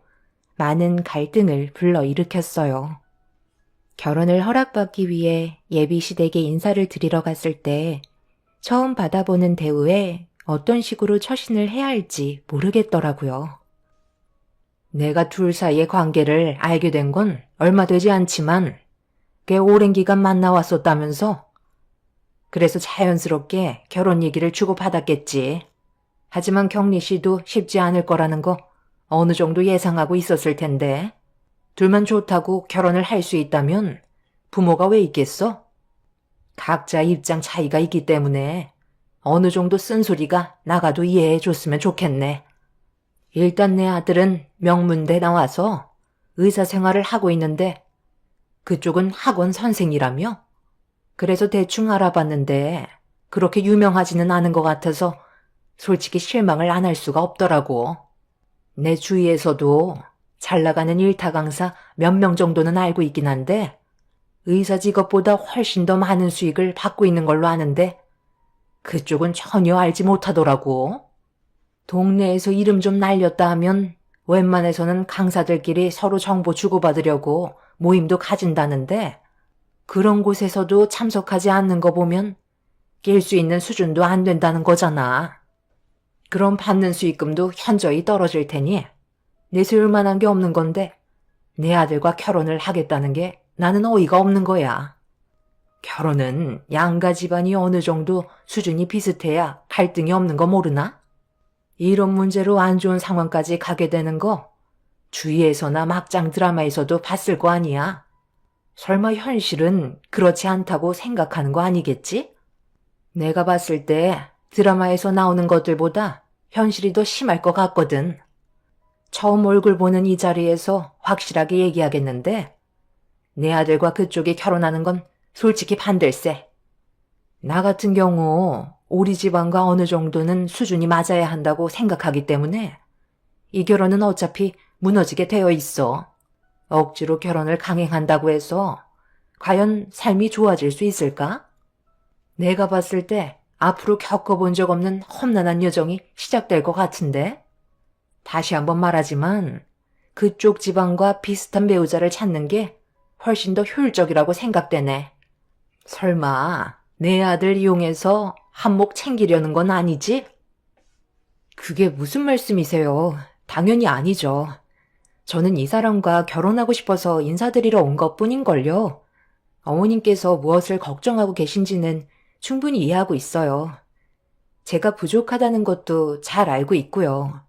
많은 갈등을 불러일으켰어요. 결혼을 허락받기 위해 예비 시댁에 인사를 드리러 갔을 때 처음 받아보는 대우에 어떤 식으로 처신을 해야 할지 모르겠더라고요. 내가 둘 사이의 관계를 알게 된 건 얼마 되지 않지만 꽤 오랜 기간 만나왔었다면서? 그래서 자연스럽게 결혼 얘기를 주고받았겠지. 하지만 경리 씨도 쉽지 않을 거라는 거 어느 정도 예상하고 있었을 텐데. 둘만 좋다고 결혼을 할 수 있다면 부모가 왜 있겠어? 각자 입장 차이가 있기 때문에 어느 정도 쓴소리가 나가도 이해해 줬으면 좋겠네. 일단 내 아들은 명문대 나와서 의사 생활을 하고 있는데 그쪽은 학원 선생이라며? 그래서 대충 알아봤는데 그렇게 유명하지는 않은 것 같아서 솔직히 실망을 안 할 수가 없더라고. 내 주위에서도 잘 나가는 일타 강사 몇 명 정도는 알고 있긴 한데 의사 직업보다 훨씬 더 많은 수익을 받고 있는 걸로 아는데 그쪽은 전혀 알지 못하더라고. 동네에서 이름 좀 날렸다 하면 웬만해서는 강사들끼리 서로 정보 주고받으려고 모임도 가진다는데 그런 곳에서도 참석하지 않는 거 보면 낄 수 있는 수준도 안 된다는 거잖아. 그럼 받는 수익금도 현저히 떨어질 테니 내세울 만한 게 없는 건데 내 아들과 결혼을 하겠다는 게 나는 어이가 없는 거야. 결혼은 양가 집안이 어느 정도 수준이 비슷해야 갈등이 없는 거 모르나? 이런 문제로 안 좋은 상황까지 가게 되는 거 주위에서나 막장 드라마에서도 봤을 거 아니야. 설마 현실은 그렇지 않다고 생각하는 거 아니겠지? 내가 봤을 때 드라마에서 나오는 것들보다 현실이 더 심할 것 같거든. 처음 얼굴 보는 이 자리에서 확실하게 얘기하겠는데 내 아들과 그쪽이 결혼하는 건 솔직히 반댈세. 나 같은 경우 우리 집안과 어느 정도는 수준이 맞아야 한다고 생각하기 때문에 이 결혼은 어차피 무너지게 되어 있어. 억지로 결혼을 강행한다고 해서 과연 삶이 좋아질 수 있을까? 내가 봤을 때 앞으로 겪어본 적 없는 험난한 여정이 시작될 것 같은데? 다시 한번 말하지만 그쪽 집안과 비슷한 배우자를 찾는 게 훨씬 더 효율적이라고 생각되네. 설마 내 아들 이용해서 한몫 챙기려는 건 아니지? 그게 무슨 말씀이세요? 당연히 아니죠. 저는 이 사람과 결혼하고 싶어서 인사드리러 온 것뿐인걸요. 어머님께서 무엇을 걱정하고 계신지는 충분히 이해하고 있어요. 제가 부족하다는 것도 잘 알고 있고요.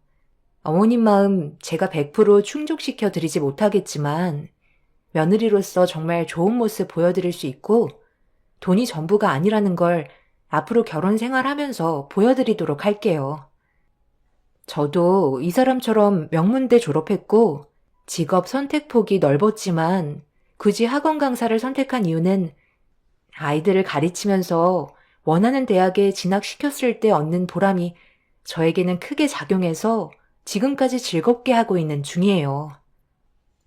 어머님 마음 제가 100% 충족시켜 드리지 못하겠지만 며느리로서 정말 좋은 모습 보여드릴 수 있고 돈이 전부가 아니라는 걸 앞으로 결혼 생활하면서 보여드리도록 할게요. 저도 이 사람처럼 명문대 졸업했고 직업 선택 폭이 넓었지만 굳이 학원 강사를 선택한 이유는 아이들을 가르치면서 원하는 대학에 진학시켰을 때 얻는 보람이 저에게는 크게 작용해서 지금까지 즐겁게 하고 있는 중이에요.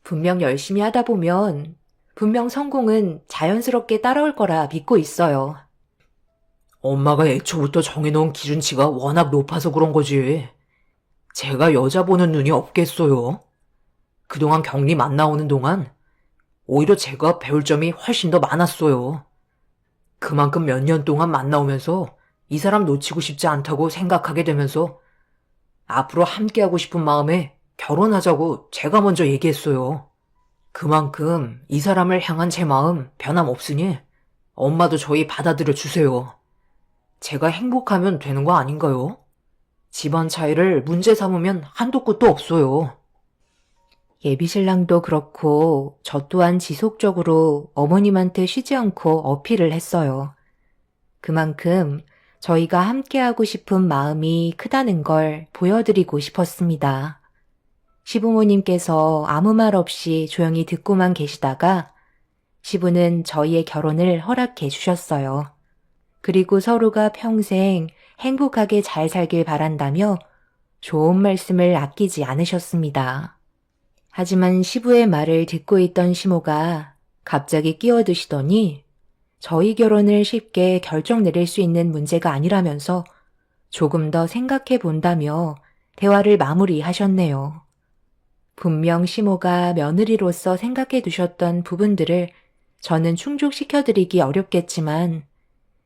분명 열심히 하다 보면 분명 성공은 자연스럽게 따라올 거라 믿고 있어요. 엄마가 애초부터 정해놓은 기준치가 워낙 높아서 그런 거지. 제가 여자 보는 눈이 없겠어요. 그동안 격리 만나오는 동안 오히려 제가 배울 점이 훨씬 더 많았어요. 그만큼 몇 년 동안 만나오면서 이 사람 놓치고 싶지 않다고 생각하게 되면서 앞으로 함께하고 싶은 마음에 결혼하자고 제가 먼저 얘기했어요. 그만큼 이 사람을 향한 제 마음 변함없으니 엄마도 저희 받아들여 주세요. 제가 행복하면 되는 거 아닌가요? 집안 차이를 문제 삼으면 한도 끝도 없어요. 예비신랑도 그렇고 저 또한 지속적으로 어머님한테 쉬지 않고 어필을 했어요. 그만큼 저희가 함께하고 싶은 마음이 크다는 걸 보여드리고 싶었습니다. 시부모님께서 아무 말 없이 조용히 듣고만 계시다가 시부는 저희의 결혼을 허락해 주셨어요. 그리고 서로가 평생 행복하게 잘 살길 바란다며 좋은 말씀을 아끼지 않으셨습니다. 하지만 시부의 말을 듣고 있던 시모가 갑자기 끼어드시더니 저희 결혼을 쉽게 결정 내릴 수 있는 문제가 아니라면서 조금 더 생각해 본다며 대화를 마무리하셨네요. 분명 시모가 며느리로서 생각해 두셨던 부분들을 저는 충족시켜드리기 어렵겠지만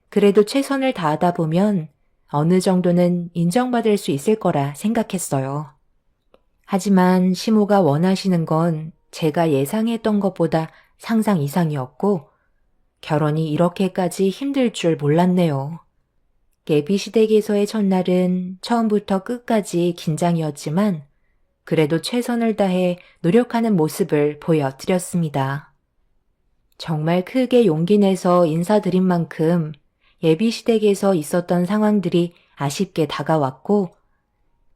그래도 최선을 다하다 보면 어느 정도는 인정받을 수 있을 거라 생각했어요. 하지만 시모가 원하시는 건 제가 예상했던 것보다 상상 이상이었고 결혼이 이렇게까지 힘들 줄 몰랐네요. 예비시댁에서의 첫날은 처음부터 끝까지 긴장이었지만 그래도 최선을 다해 노력하는 모습을 보여드렸습니다. 정말 크게 용기 내서 인사드린 만큼 예비시댁에서 있었던 상황들이 아쉽게 다가왔고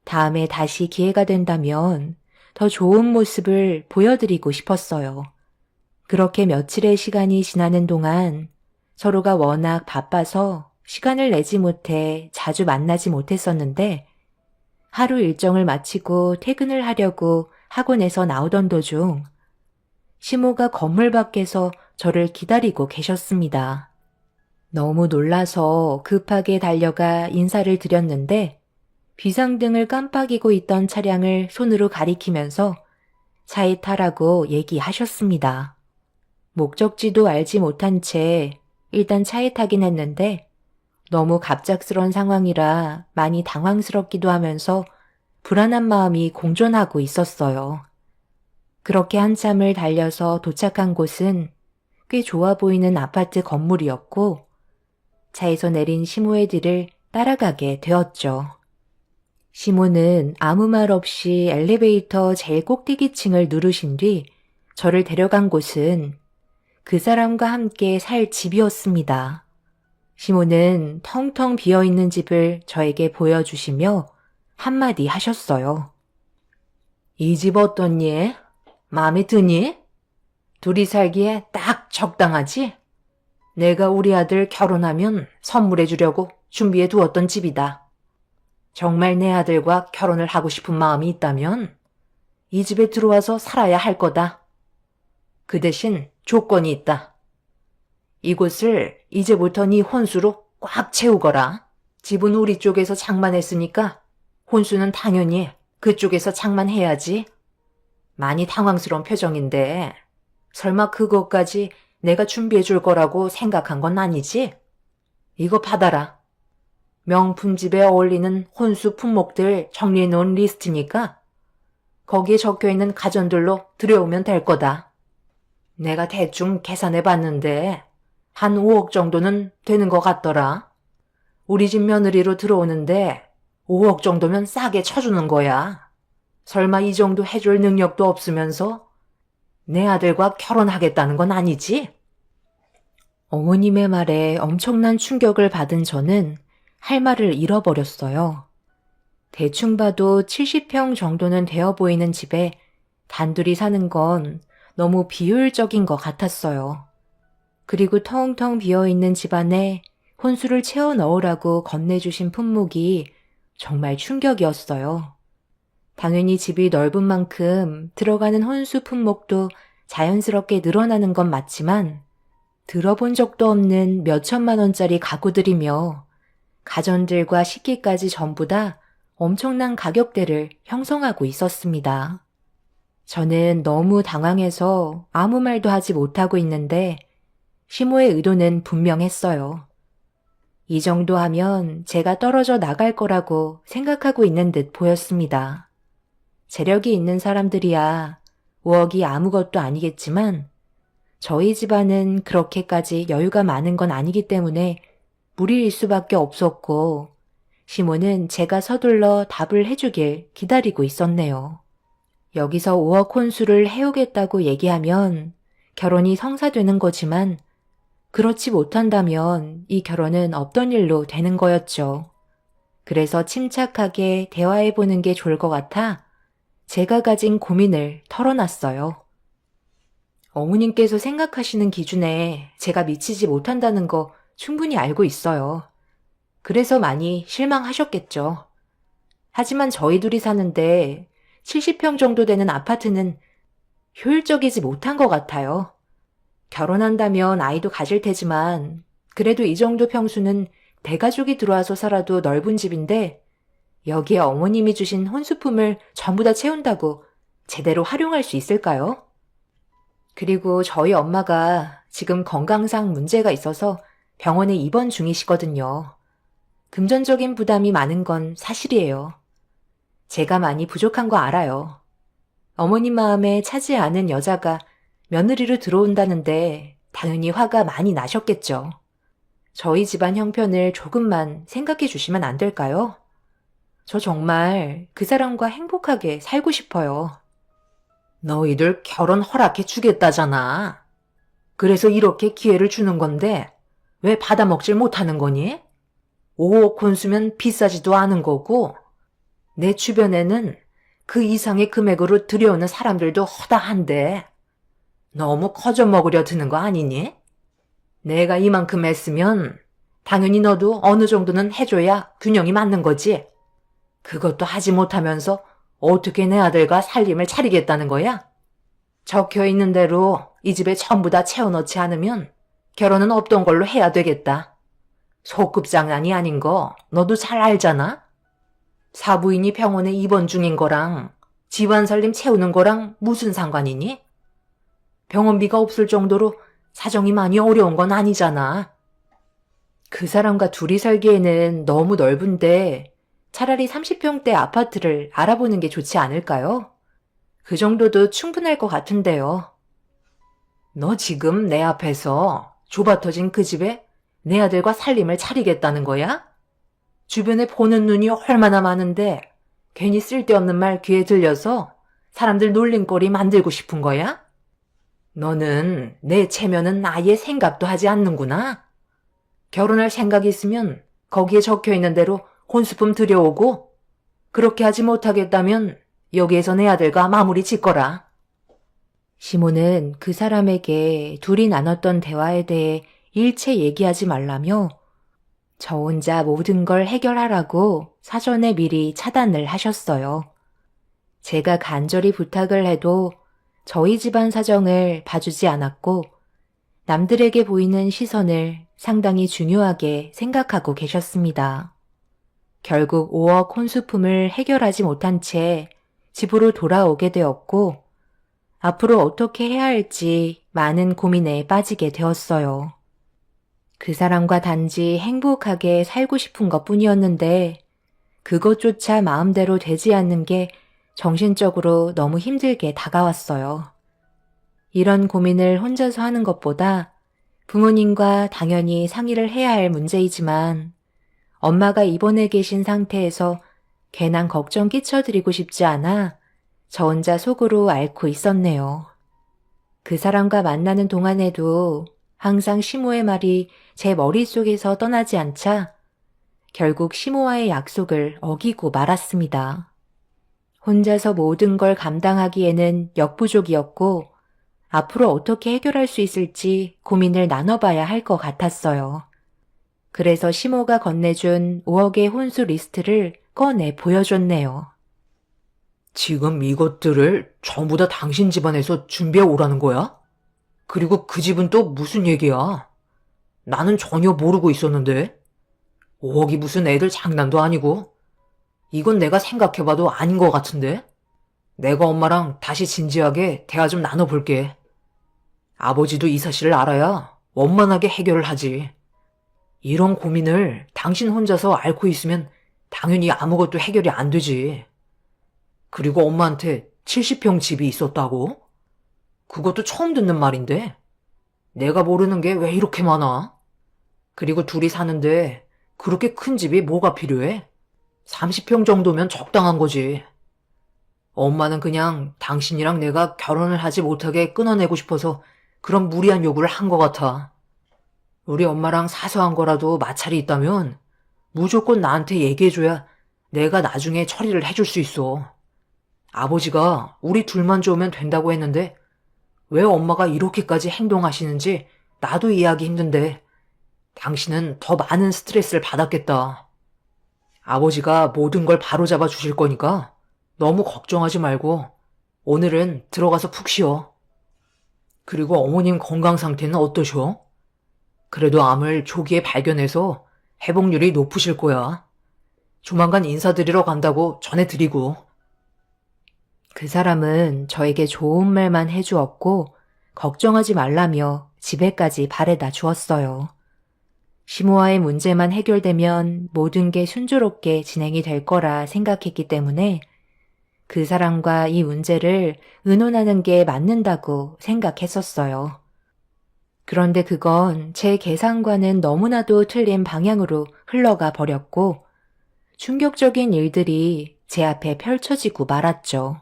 다음에 다시 기회가 된다면 더 좋은 모습을 보여드리고 싶었어요. 그렇게 며칠의 시간이 지나는 동안 서로가 워낙 바빠서 시간을 내지 못해 자주 만나지 못했었는데 하루 일정을 마치고 퇴근을 하려고 학원에서 나오던 도중 시모가 건물 밖에서 저를 기다리고 계셨습니다. 너무 놀라서 급하게 달려가 인사를 드렸는데 비상등을 깜빡이고 있던 차량을 손으로 가리키면서 차에 타라고 얘기하셨습니다. 목적지도 알지 못한 채 일단 차에 타긴 했는데 너무 갑작스런 상황이라 많이 당황스럽기도 하면서 불안한 마음이 공존하고 있었어요. 그렇게 한참을 달려서 도착한 곳은 꽤 좋아 보이는 아파트 건물이었고 차에서 내린 시모의 뒤를 따라가게 되었죠. 시모는 아무 말 없이 엘리베이터 제일 꼭대기층을 누르신 뒤 저를 데려간 곳은 그 사람과 함께 살 집이었습니다. 시모는 텅텅 비어있는 집을 저에게 보여주시며 한마디 하셨어요. 이 집 어떻니? 마음에 드니? 둘이 살기에 딱 적당하지? 내가 우리 아들 결혼하면 선물해 주려고 준비해 두었던 집이다. 정말 내 아들과 결혼을 하고 싶은 마음이 있다면 이 집에 들어와서 살아야 할 거다. 그 대신 조건이 있다. 이곳을 이제부터 네 혼수로 꽉 채우거라. 집은 우리 쪽에서 장만했으니까 혼수는 당연히 그쪽에서 장만해야지. 많이 당황스러운 표정인데 설마 그것까지 내가 준비해 줄 거라고 생각한 건 아니지? 이거 받아라. 명품집에 어울리는 혼수 품목들 정리해 놓은 리스트니까 거기에 적혀 있는 가전들로 들여오면 될 거다. 내가 대충 계산해 봤는데 한 5억 정도는 되는 것 같더라. 우리 집 며느리로 들어오는데 5억 정도면 싸게 쳐주는 거야. 설마 이 정도 해줄 능력도 없으면서 내 아들과 결혼하겠다는 건 아니지? 어머님의 말에 엄청난 충격을 받은 저는 할 말을 잃어버렸어요. 대충 봐도 70평 정도는 되어 보이는 집에 단둘이 사는 건 너무 비효율적인 것 같았어요. 그리고 텅텅 비어있는 집 안에 혼수를 채워 넣으라고 건네주신 품목이 정말 충격이었어요. 당연히 집이 넓은 만큼 들어가는 혼수 품목도 자연스럽게 늘어나는 건 맞지만 들어본 적도 없는 몇 천만 원짜리 가구들이며 가전들과 식기까지 전부 다 엄청난 가격대를 형성하고 있었습니다. 저는 너무 당황해서 아무 말도 하지 못하고 있는데 시모의 의도는 분명했어요. 이 정도 하면 제가 떨어져 나갈 거라고 생각하고 있는 듯 보였습니다. 재력이 있는 사람들이야 5억이 아무것도 아니겠지만 저희 집안은 그렇게까지 여유가 많은 건 아니기 때문에 무리일 수밖에 없었고 시모는 제가 서둘러 답을 해주길 기다리고 있었네요. 여기서 5억 혼수를 해오겠다고 얘기하면 결혼이 성사되는 거지만 그렇지 못한다면 이 결혼은 없던 일로 되는 거였죠. 그래서 침착하게 대화해보는 게 좋을 것 같아 제가 가진 고민을 털어놨어요. 어머님께서 생각하시는 기준에 제가 미치지 못한다는 거 충분히 알고 있어요. 그래서 많이 실망하셨겠죠. 하지만 저희 둘이 사는데 70평 정도 되는 아파트는 효율적이지 못한 것 같아요. 결혼한다면 아이도 가질 테지만 그래도 이 정도 평수는 대가족이 들어와서 살아도 넓은 집인데 여기에 어머님이 주신 혼수품을 전부 다 채운다고 제대로 활용할 수 있을까요? 그리고 저희 엄마가 지금 건강상 문제가 있어서 병원에 입원 중이시거든요. 금전적인 부담이 많은 건 사실이에요. 제가 많이 부족한 거 알아요. 어머님 마음에 차지 않은 여자가 며느리로 들어온다는데 당연히 화가 많이 나셨겠죠. 저희 집안 형편을 조금만 생각해 주시면 안 될까요? 저 정말 그 사람과 행복하게 살고 싶어요. 너희들 결혼 허락해 주겠다잖아. 그래서 이렇게 기회를 주는 건데 왜 받아먹질 못하는 거니? 5억 혼수면 비싸지도 않은 거고 내 주변에는 그 이상의 금액으로 들여오는 사람들도 허다한데 너무 커져 먹으려 드는 거 아니니? 내가 이만큼 했으면 당연히 너도 어느 정도는 해줘야 균형이 맞는 거지. 그것도 하지 못하면서 어떻게 내 아들과 살림을 차리겠다는 거야? 적혀있는 대로 이 집에 전부 다 채워넣지 않으면 결혼은 없던 걸로 해야 되겠다. 소급장난이 아닌 거 너도 잘 알잖아? 사부인이 병원에 입원 중인 거랑 집안 살림 채우는 거랑 무슨 상관이니? 병원비가 없을 정도로 사정이 많이 어려운 건 아니잖아. 그 사람과 둘이 살기에는 너무 넓은데 차라리 30평대 아파트를 알아보는 게 좋지 않을까요? 그 정도도 충분할 것 같은데요. 너 지금 내 앞에서 좁아터진 그 집에 내 아들과 살림을 차리겠다는 거야? 주변에 보는 눈이 얼마나 많은데 괜히 쓸데없는 말 귀에 들려서 사람들 놀림거리 만들고 싶은 거야? 너는 내 체면은 아예 생각도 하지 않는구나. 결혼할 생각이 있으면 거기에 적혀있는 대로 혼수품 들여오고 그렇게 하지 못하겠다면 여기에서 내 아들과 마무리 짓거라. 시몬은 그 사람에게 둘이 나눴던 대화에 대해 일체 얘기하지 말라며 저 혼자 모든 걸 해결하라고 사전에 미리 차단을 하셨어요. 제가 간절히 부탁을 해도 저희 집안 사정을 봐주지 않았고 남들에게 보이는 시선을 상당히 중요하게 생각하고 계셨습니다. 결국 5억 혼수품을 해결하지 못한 채 집으로 돌아오게 되었고 앞으로 어떻게 해야 할지 많은 고민에 빠지게 되었어요. 그 사람과 단지 행복하게 살고 싶은 것뿐이었는데 그것조차 마음대로 되지 않는 게 정신적으로 너무 힘들게 다가왔어요. 이런 고민을 혼자서 하는 것보다 부모님과 당연히 상의를 해야 할 문제이지만 엄마가 입원해 계신 상태에서 괜한 걱정 끼쳐드리고 싶지 않아 저 혼자 속으로 앓고 있었네요. 그 사람과 만나는 동안에도 항상 시모의 말이 제 머릿속에서 떠나지 않자 결국 시모와의 약속을 어기고 말았습니다. 혼자서 모든 걸 감당하기에는 역부족이었고 앞으로 어떻게 해결할 수 있을지 고민을 나눠봐야 할 것 같았어요. 그래서 시모가 건네준 5억의 혼수 리스트를 꺼내 보여줬네요. 지금 이것들을 전부 다 당신 집안에서 준비해 오라는 거야? 그리고 그 집은 또 무슨 얘기야? 나는 전혀 모르고 있었는데. 5억이 무슨 애들 장난도 아니고. 이건 내가 생각해봐도 아닌 것 같은데. 내가 엄마랑 다시 진지하게 대화 좀 나눠볼게. 아버지도 이 사실을 알아야 원만하게 해결을 하지. 이런 고민을 당신 혼자서 앓고 있으면 당연히 아무것도 해결이 안 되지. 그리고 엄마한테 70평 집이 있었다고? 그것도 처음 듣는 말인데. 내가 모르는 게 왜 이렇게 많아? 그리고 둘이 사는데 그렇게 큰 집이 뭐가 필요해? 30평 정도면 적당한 거지. 엄마는 그냥 당신이랑 내가 결혼을 하지 못하게 끊어내고 싶어서 그런 무리한 요구를 한 것 같아. 우리 엄마랑 사소한 거라도 마찰이 있다면 무조건 나한테 얘기해줘야 내가 나중에 처리를 해줄 수 있어. 아버지가 우리 둘만 좋으면 된다고 했는데 왜 엄마가 이렇게까지 행동하시는지 나도 이해하기 힘든데 당신은 더 많은 스트레스를 받았겠다. 아버지가 모든 걸 바로잡아 주실 거니까 너무 걱정하지 말고 오늘은 들어가서 푹 쉬어. 그리고 어머님 건강 상태는 어떠셔? 그래도 암을 조기에 발견해서 회복률이 높으실 거야. 조만간 인사드리러 간다고 전해드리고. 그 사람은 저에게 좋은 말만 해주었고 걱정하지 말라며 집에까지 바래다 주었어요. 시모와의 문제만 해결되면 모든 게 순조롭게 진행이 될 거라 생각했기 때문에 그 사람과 이 문제를 의논하는 게 맞는다고 생각했었어요. 그런데 그건 제 계산과는 너무나도 틀린 방향으로 흘러가 버렸고 충격적인 일들이 제 앞에 펼쳐지고 말았죠.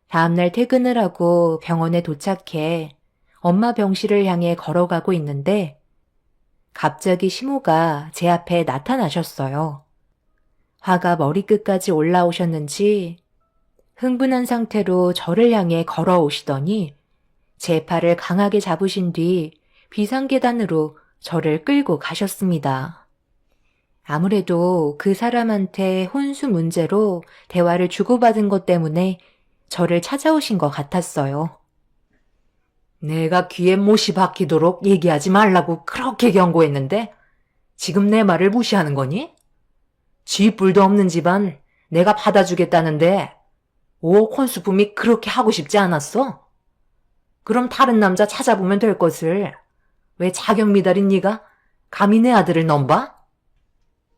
다음날 퇴근을 하고 병원에 도착해 엄마 병실을 향해 걸어가고 있는데 갑자기 시모가 제 앞에 나타나셨어요. 화가 머리끝까지 올라오셨는지 흥분한 상태로 저를 향해 걸어오시더니 제 팔을 강하게 잡으신 뒤 비상계단으로 저를 끌고 가셨습니다. 아무래도 그 사람한테 혼수 문제로 대화를 주고받은 것 때문에 저를 찾아오신 것 같았어요. 내가 귀에 못이 박히도록 얘기하지 말라고 그렇게 경고했는데 지금 내 말을 무시하는 거니? 쥐뿔도 없는 집안 내가 받아주겠다는데 5억 혼수품이 그렇게 하고 싶지 않았어? 그럼 다른 남자 찾아보면 될 것을 왜 자격 미달인 네가 감히 내 아들을 넘봐?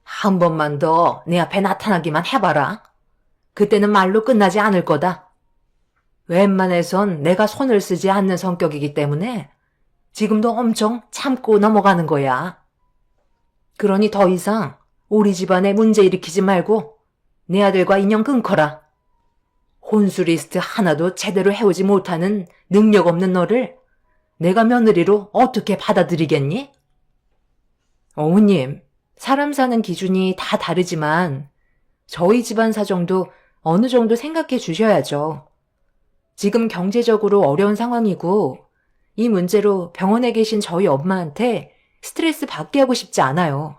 한 번만 더 내 앞에 나타나기만 해봐라. 그때는 말로 끝나지 않을 거다. 웬만해선 내가 손을 쓰지 않는 성격이기 때문에 지금도 엄청 참고 넘어가는 거야. 그러니 더 이상 우리 집안에 문제 일으키지 말고 내 아들과 인연 끊거라. 혼수 리스트 하나도 제대로 해오지 못하는 능력 없는 너를 내가 며느리로 어떻게 받아들이겠니? 어머님, 사람 사는 기준이 다 다르지만 저희 집안 사정도 어느 정도 생각해 주셔야죠. 지금 경제적으로 어려운 상황이고 이 문제로 병원에 계신 저희 엄마한테 스트레스 받게 하고 싶지 않아요.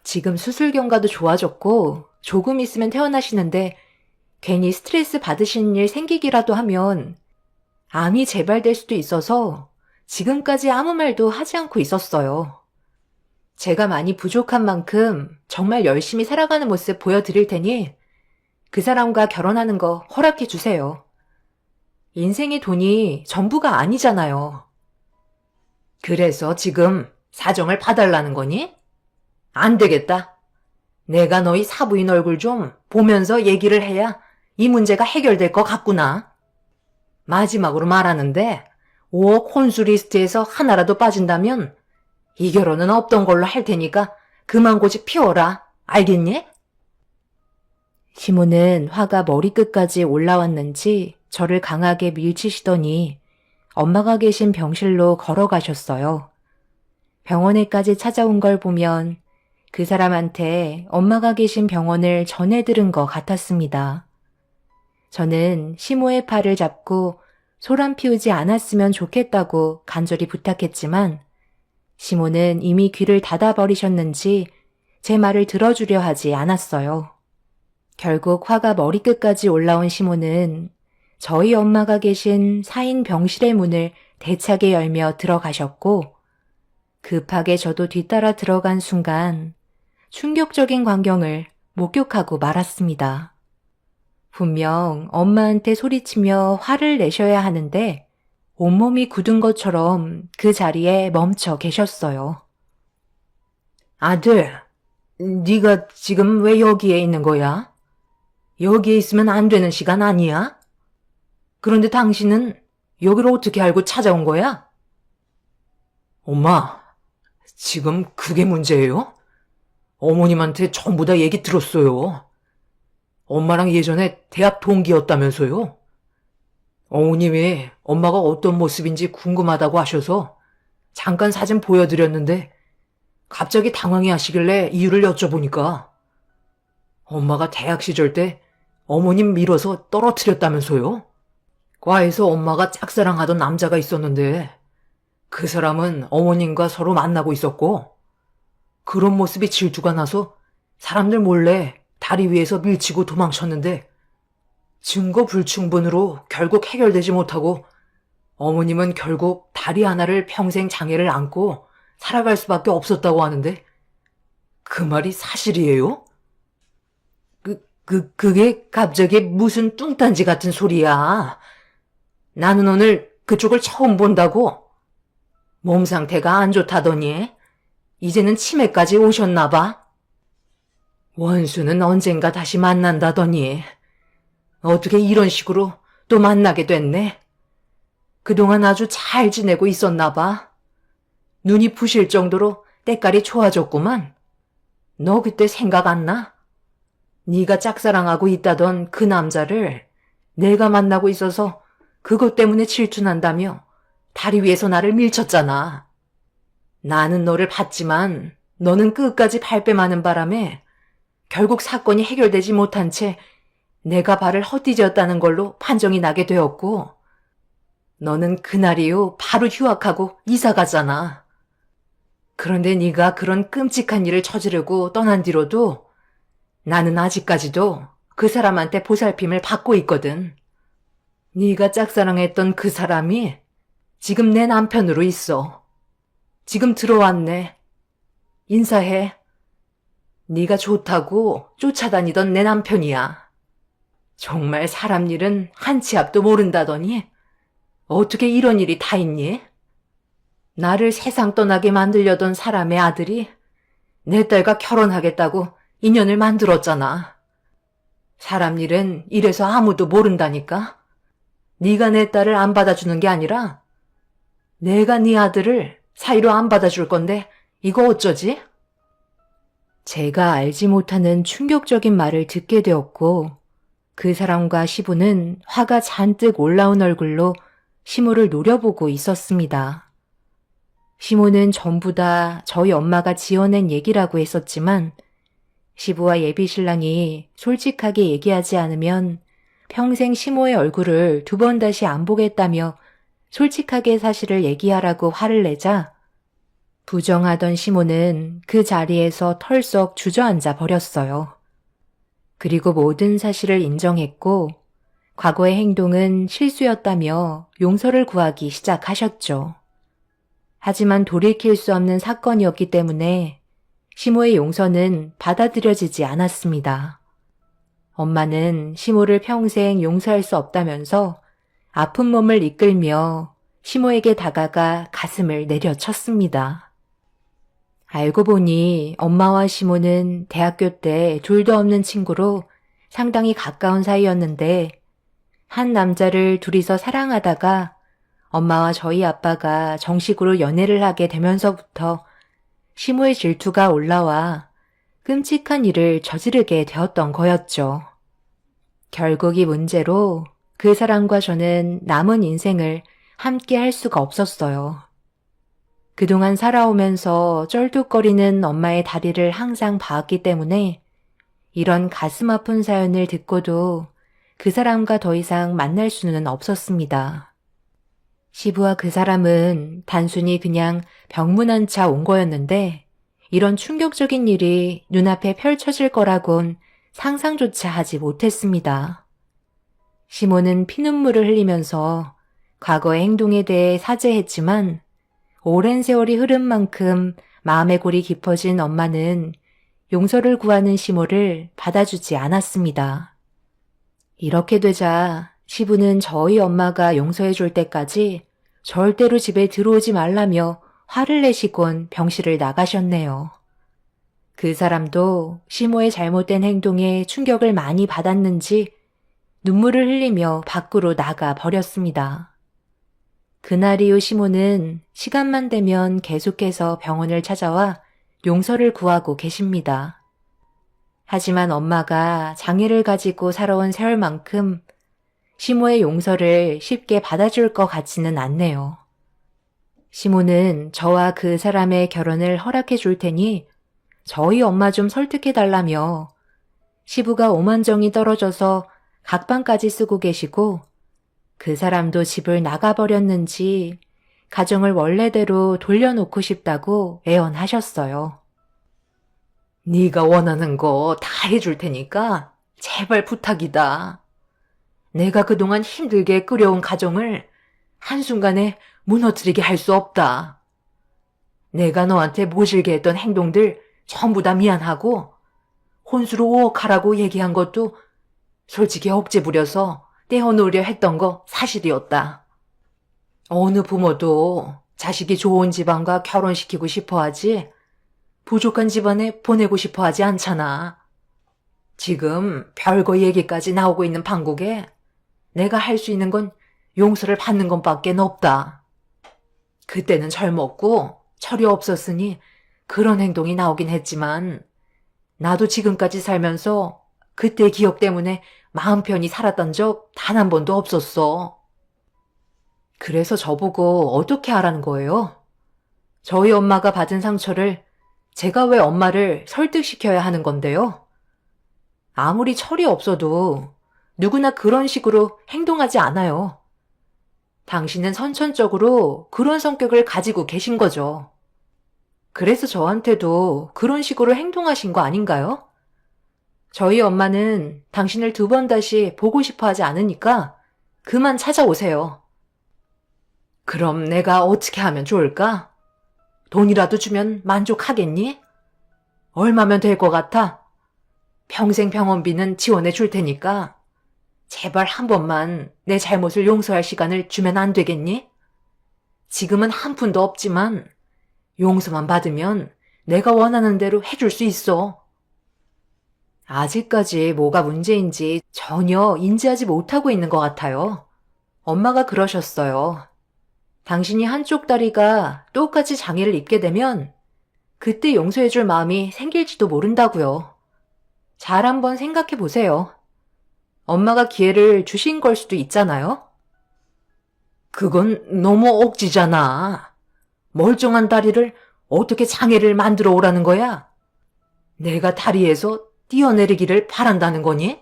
지금 수술 경과도 좋아졌고 조금 있으면 퇴원하시는데 괜히 스트레스 받으시는 일 생기기라도 하면 암이 재발될 수도 있어서 지금까지 아무 말도 하지 않고 있었어요. 제가 많이 부족한 만큼 정말 열심히 살아가는 모습 보여드릴 테니 그 사람과 결혼하는 거 허락해 주세요. 인생의 돈이 전부가 아니잖아요. 그래서 지금 사정을 봐달라는 거니? 안 되겠다. 내가 너희 사부인 얼굴 좀 보면서 얘기를 해야 이 문제가 해결될 것 같구나. 마지막으로 말하는데 5억 혼수 리스트에서 하나라도 빠진다면 이 결혼은 없던 걸로 할 테니까 그만 고집 피워라. 알겠니? 시모는 화가 머리끝까지 올라왔는지 저를 강하게 밀치시더니 엄마가 계신 병실로 걸어가셨어요. 병원에까지 찾아온 걸 보면 그 사람한테 엄마가 계신 병원을 전해 들은 것 같았습니다. 저는 시모의 팔을 잡고 소란 피우지 않았으면 좋겠다고 간절히 부탁했지만 시모는 이미 귀를 닫아버리셨는지 제 말을 들어주려 하지 않았어요. 결국 화가 머리끝까지 올라온 시모는 저희 엄마가 계신 4인 병실의 문을 대차게 열며 들어가셨고 급하게 저도 뒤따라 들어간 순간 충격적인 광경을 목격하고 말았습니다. 분명 엄마한테 소리치며 화를 내셔야 하는데 온몸이 굳은 것처럼 그 자리에 멈춰 계셨어요. 아들, 네가 지금 왜 여기에 있는 거야? 여기에 있으면 안 되는 시간 아니야? 그런데 당신은 여기를 어떻게 알고 찾아온 거야? 엄마, 지금 그게 문제예요? 어머님한테 전부 다 얘기 들었어요. 엄마랑 예전에 대학 동기였다면서요? 어머님이 엄마가 어떤 모습인지 궁금하다고 하셔서 잠깐 사진 보여드렸는데 갑자기 당황해 하시길래 이유를 여쭤보니까 엄마가 대학 시절 때 어머님 밀어서 떨어뜨렸다면서요? 과에서 엄마가 짝사랑하던 남자가 있었는데 그 사람은 어머님과 서로 만나고 있었고 그런 모습이 질투가 나서 사람들 몰래 다리 위에서 밀치고 도망쳤는데 증거 불충분으로 결국 해결되지 못하고 어머님은 결국 다리 하나를 평생 장애를 안고 살아갈 수밖에 없었다고 하는데 그 말이 사실이에요? 그게 갑자기 무슨 뚱딴지 같은 소리야. 나는 오늘 그쪽을 처음 본다고. 몸 상태가 안 좋다더니 이제는 치매까지 오셨나 봐. 원수는 언젠가 다시 만난다더니 어떻게 이런 식으로 또 만나게 됐네. 그동안 아주 잘 지내고 있었나 봐. 눈이 부실 정도로 때깔이 좋아졌구만. 너 그때 생각 안 나? 네가 짝사랑하고 있다던 그 남자를 내가 만나고 있어서 그것 때문에 질투난다며 다리 위에서 나를 밀쳤잖아. 나는 너를 봤지만 너는 끝까지 발뺌하는 바람에 결국 사건이 해결되지 못한 채 내가 발을 헛디뎠다는 걸로 판정이 나게 되었고, 너는 그날 이후 바로 휴학하고 이사 가잖아. 그런데 네가 그런 끔찍한 일을 저지르고 떠난 뒤로도 나는 아직까지도 그 사람한테 보살핌을 받고 있거든. 네가 짝사랑했던 그 사람이 지금 내 남편으로 있어. 지금 들어왔네. 인사해. 네가 좋다고 쫓아다니던 내 남편이야. 정말 사람 일은 한 치 앞도 모른다더니 어떻게 이런 일이 다 있니? 나를 세상 떠나게 만들려던 사람의 아들이 내 딸과 결혼하겠다고 인연을 만들었잖아. 사람 일은 이래서 아무도 모른다니까. 네가 내 딸을 안 받아주는 게 아니라 내가 네 아들을 사이로 안 받아줄 건데 이거 어쩌지? 제가 알지 못하는 충격적인 말을 듣게 되었고, 그 사람과 시부는 화가 잔뜩 올라온 얼굴로 시모를 노려보고 있었습니다. 시모는 전부 다 저희 엄마가 지어낸 얘기라고 했었지만, 시부와 예비 신랑이 솔직하게 얘기하지 않으면 평생 시모의 얼굴을 두 번 다시 안 보겠다며 솔직하게 사실을 얘기하라고 화를 내자, 부정하던 시모는 그 자리에서 털썩 주저앉아 버렸어요. 그리고 모든 사실을 인정했고, 과거의 행동은 실수였다며 용서를 구하기 시작하셨죠. 하지만 돌이킬 수 없는 사건이었기 때문에 시모의 용서는 받아들여지지 않았습니다. 엄마는 시모를 평생 용서할 수 없다면서 아픈 몸을 이끌며 시모에게 다가가 가슴을 내려쳤습니다. 알고 보니 엄마와 시모는 대학교 때 둘도 없는 친구로 상당히 가까운 사이였는데, 한 남자를 둘이서 사랑하다가 엄마와 저희 아빠가 정식으로 연애를 하게 되면서부터 시모의 질투가 올라와 끔찍한 일을 저지르게 되었던 거였죠. 결국 이 문제로 그 사람과 저는 남은 인생을 함께 할 수가 없었어요. 그동안 살아오면서 쩔뚝거리는 엄마의 다리를 항상 봐왔기 때문에 이런 가슴 아픈 사연을 듣고도 그 사람과 더 이상 만날 수는 없었습니다. 시부와 그 사람은 단순히 그냥 병문안 차 온 거였는데, 이런 충격적인 일이 눈앞에 펼쳐질 거라곤 상상조차 하지 못했습니다. 시모는 피눈물을 흘리면서 과거의 행동에 대해 사죄했지만, 오랜 세월이 흐른 만큼 마음의 골이 깊어진 엄마는 용서를 구하는 시모를 받아주지 않았습니다. 이렇게 되자 시부는 저희 엄마가 용서해 줄 때까지 절대로 집에 들어오지 말라며 화를 내시곤 병실을 나가셨네요. 그 사람도 시모의 잘못된 행동에 충격을 많이 받았는지 눈물을 흘리며 밖으로 나가 버렸습니다. 그날 이후 시모는 시간만 되면 계속해서 병원을 찾아와 용서를 구하고 계십니다. 하지만 엄마가 장애를 가지고 살아온 세월만큼 시모의 용서를 쉽게 받아줄 것 같지는 않네요. 시모는 저와 그 사람의 결혼을 허락해 줄 테니 저희 엄마 좀 설득해 달라며 시부가 오만정이 떨어져서 각방까지 쓰고 계시고, 그 사람도 집을 나가버렸는지 가정을 원래대로 돌려놓고 싶다고 애원하셨어요. 네가 원하는 거 다 해줄 테니까 제발 부탁이다. 내가 그동안 힘들게 끌어온 가정을 한순간에 무너뜨리게 할 수 없다. 내가 너한테 모질게 했던 행동들 전부 다 미안하고, 혼수로 오억하라고 얘기한 것도 솔직히 억제 부려서 떼어놓으려 했던 거 사실이었다. 어느 부모도 자식이 좋은 집안과 결혼시키고 싶어 하지 부족한 집안에 보내고 싶어 하지 않잖아. 지금 별거 얘기까지 나오고 있는 판국에 내가 할 수 있는 건 용서를 받는 것밖에 없다. 그때는 젊었고 철이 없었으니 그런 행동이 나오긴 했지만 나도 지금까지 살면서 그때 기억 때문에 마음 편히 살았던 적 단 한 번도 없었어. 그래서 저보고 어떻게 하라는 거예요? 저희 엄마가 받은 상처를 제가 왜 엄마를 설득시켜야 하는 건데요? 아무리 철이 없어도 누구나 그런 식으로 행동하지 않아요. 당신은 선천적으로 그런 성격을 가지고 계신 거죠. 그래서 저한테도 그런 식으로 행동하신 거 아닌가요? 저희 엄마는 당신을 두 번 다시 보고 싶어 하지 않으니까 그만 찾아오세요. 그럼 내가 어떻게 하면 좋을까? 돈이라도 주면 만족하겠니? 얼마면 될 것 같아? 평생 병원비는 지원해 줄 테니까 제발 한 번만 내 잘못을 용서할 시간을 주면 안 되겠니? 지금은 한 푼도 없지만 용서만 받으면 내가 원하는 대로 해줄 수 있어. 아직까지 뭐가 문제인지 전혀 인지하지 못하고 있는 것 같아요. 엄마가 그러셨어요. 당신이 한쪽 다리가 똑같이 장애를 입게 되면 그때 용서해줄 마음이 생길지도 모른다고요. 잘 한번 생각해 보세요. 엄마가 기회를 주신 걸 수도 있잖아요? 그건 너무 억지잖아. 멀쩡한 다리를 어떻게 장애를 만들어 오라는 거야? 내가 다리에서 뛰어내리기를 바란다는 거니?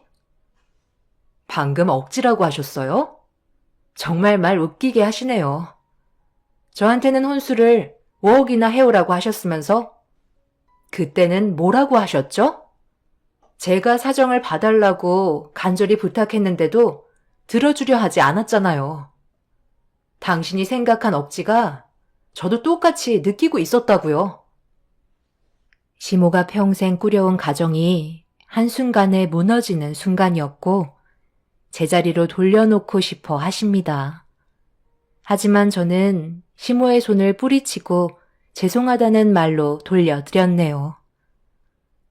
방금 억지라고 하셨어요? 정말 말 웃기게 하시네요. 저한테는 혼수를 5억이나 해오라고 하셨으면서 그때는 뭐라고 하셨죠? 제가 사정을 봐달라고 간절히 부탁했는데도 들어주려 하지 않았잖아요. 당신이 생각한 억지가 저도 똑같이 느끼고 있었다고요. 시모가 평생 꾸려온 가정이 한순간에 무너지는 순간이었고 제자리로 돌려놓고 싶어 하십니다. 하지만 저는 시모의 손을 뿌리치고 죄송하다는 말로 돌려드렸네요.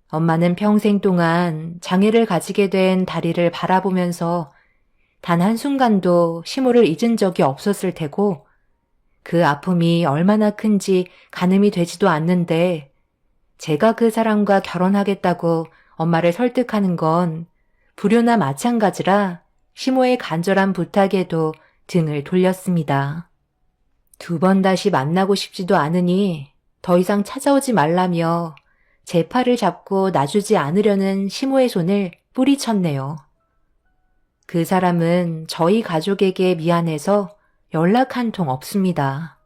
엄마는 평생 동안 장애를 가지게 된 다리를 바라보면서 단 한순간도 시모를 잊은 적이 없었을 테고 그 아픔이 얼마나 큰지 가늠이 되지도 않는데 제가 그 사람과 결혼하겠다고 엄마를 설득하는 건 불효나 마찬가지라 시모의 간절한 부탁에도 등을 돌렸습니다. 두 번 다시 만나고 싶지도 않으니 더 이상 찾아오지 말라며 제 팔을 잡고 놔주지 않으려는 시모의 손을 뿌리쳤네요. 그 사람은 저희 가족에게 미안해서 연락 한 통 없습니다.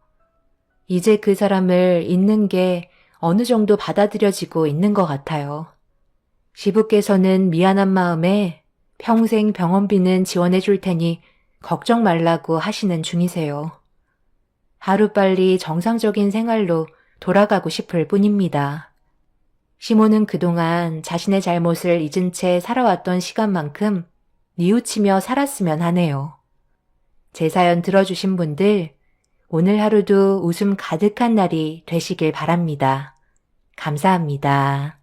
이제 그 사람을 잊는 게 어느 정도 받아들여지고 있는 것 같아요. 시부께서는 미안한 마음에 평생 병원비는 지원해 줄 테니 걱정 말라고 하시는 중이세요. 하루빨리 정상적인 생활로 돌아가고 싶을 뿐입니다. 시모는 그동안 자신의 잘못을 잊은 채 살아왔던 시간만큼 뉘우치며 살았으면 하네요. 제 사연 들어주신 분들, 오늘 하루도 웃음 가득한 날이 되시길 바랍니다. 감사합니다.